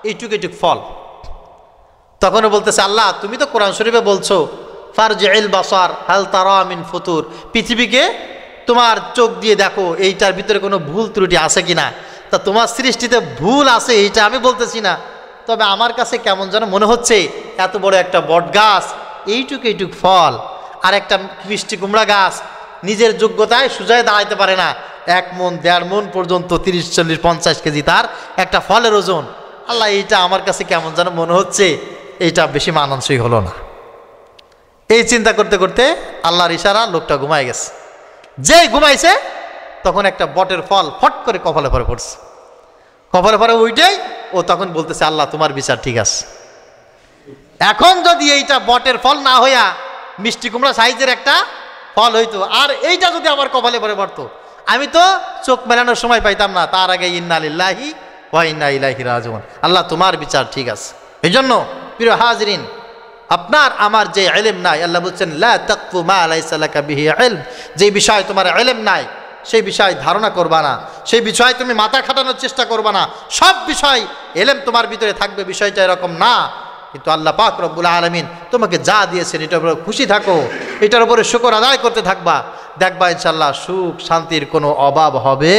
এইটুক এইটুক ফল। তখনও বলতেছে আল্লাহ তুমি তো কোরআন শরীফে বলছো ফারজিল বাসার হাল তারা মিন ফুতুর, পৃথিবীকে তোমার চোখ দিয়ে দেখো এইটার ভিতরে কোনো ভুল ত্রুটি আছে কিনা। তা তোমার সৃষ্টিতে ভুল আছে এইটা আমি বলতেছি না, তবে আমার কাছে কেমন যেন মনে হচ্ছে এত বড় একটা বটগাছ, এইটুক এইটুক ফল, আর একটা মিষ্টি কুমড়া গাছ নিজের যোগ্যতায় সুজায় দাঁড়াইতে পারে না, 1 মণ 1.5 মণ পর্যন্ত 30, 40, 50 কেজি তার একটা ফলের ওজন। আল্লাহ এইটা আমার কাছে কেমন যেন মনে হচ্ছে এইটা বেশি মানানসই হলো না। এই চিন্তা করতে করতে আল্লাহর ইশারা লোকটা ঘুমায় গেছে। যেই ঘুমাইছে তখন একটা বটের ফল ফট করে কপালে পরে পড়ছে। কপালে পরে ওইটাই ও তখন বলতেছে আল্লাহ তোমার বিচার ঠিক আছে। এখন যদি এইটা বটের ফল না হইয়া মিষ্টি কুমড়া সাইজের একটা ফল হইতো, আর এইটা যদি আমার কপালে পরে পড়তো, আমি তো চোখ মেলানোর সময় পাইতাম না, তার আগে ইন্না লিল্লাহি ওয়া ইন্না ইলাইহি রাজিউন। আল্লাহ তোমার বিচার ঠিক আছে। এই জন্য প্রিয় হাজরিন, আপনার আমার যে ইলম নাই, আল্লাহ বলছেন লা তাকফু মা লাইসা লাকা বিহি ইলম, যে বিষয় তোমার ইলম নাই সেই বিষয় ধারণা করবা না, সেই বিষয় তুমি মাথা খাটানোর চেষ্টা করবা না। সব বিষয় ইলম তোমার ভিতরে থাকবে, বিষয়টা এরকম না। কিন্তু আল্লাহ পাক রব্বুল আলামিন তোমাকে যা দিয়েছেন এটার উপরে খুশি থাকো, এটার উপরে শুকর আদায় করতে থাকবা, দেখবা ইনশাআল্লাহ সুখ শান্তির কোনো অভাব হবে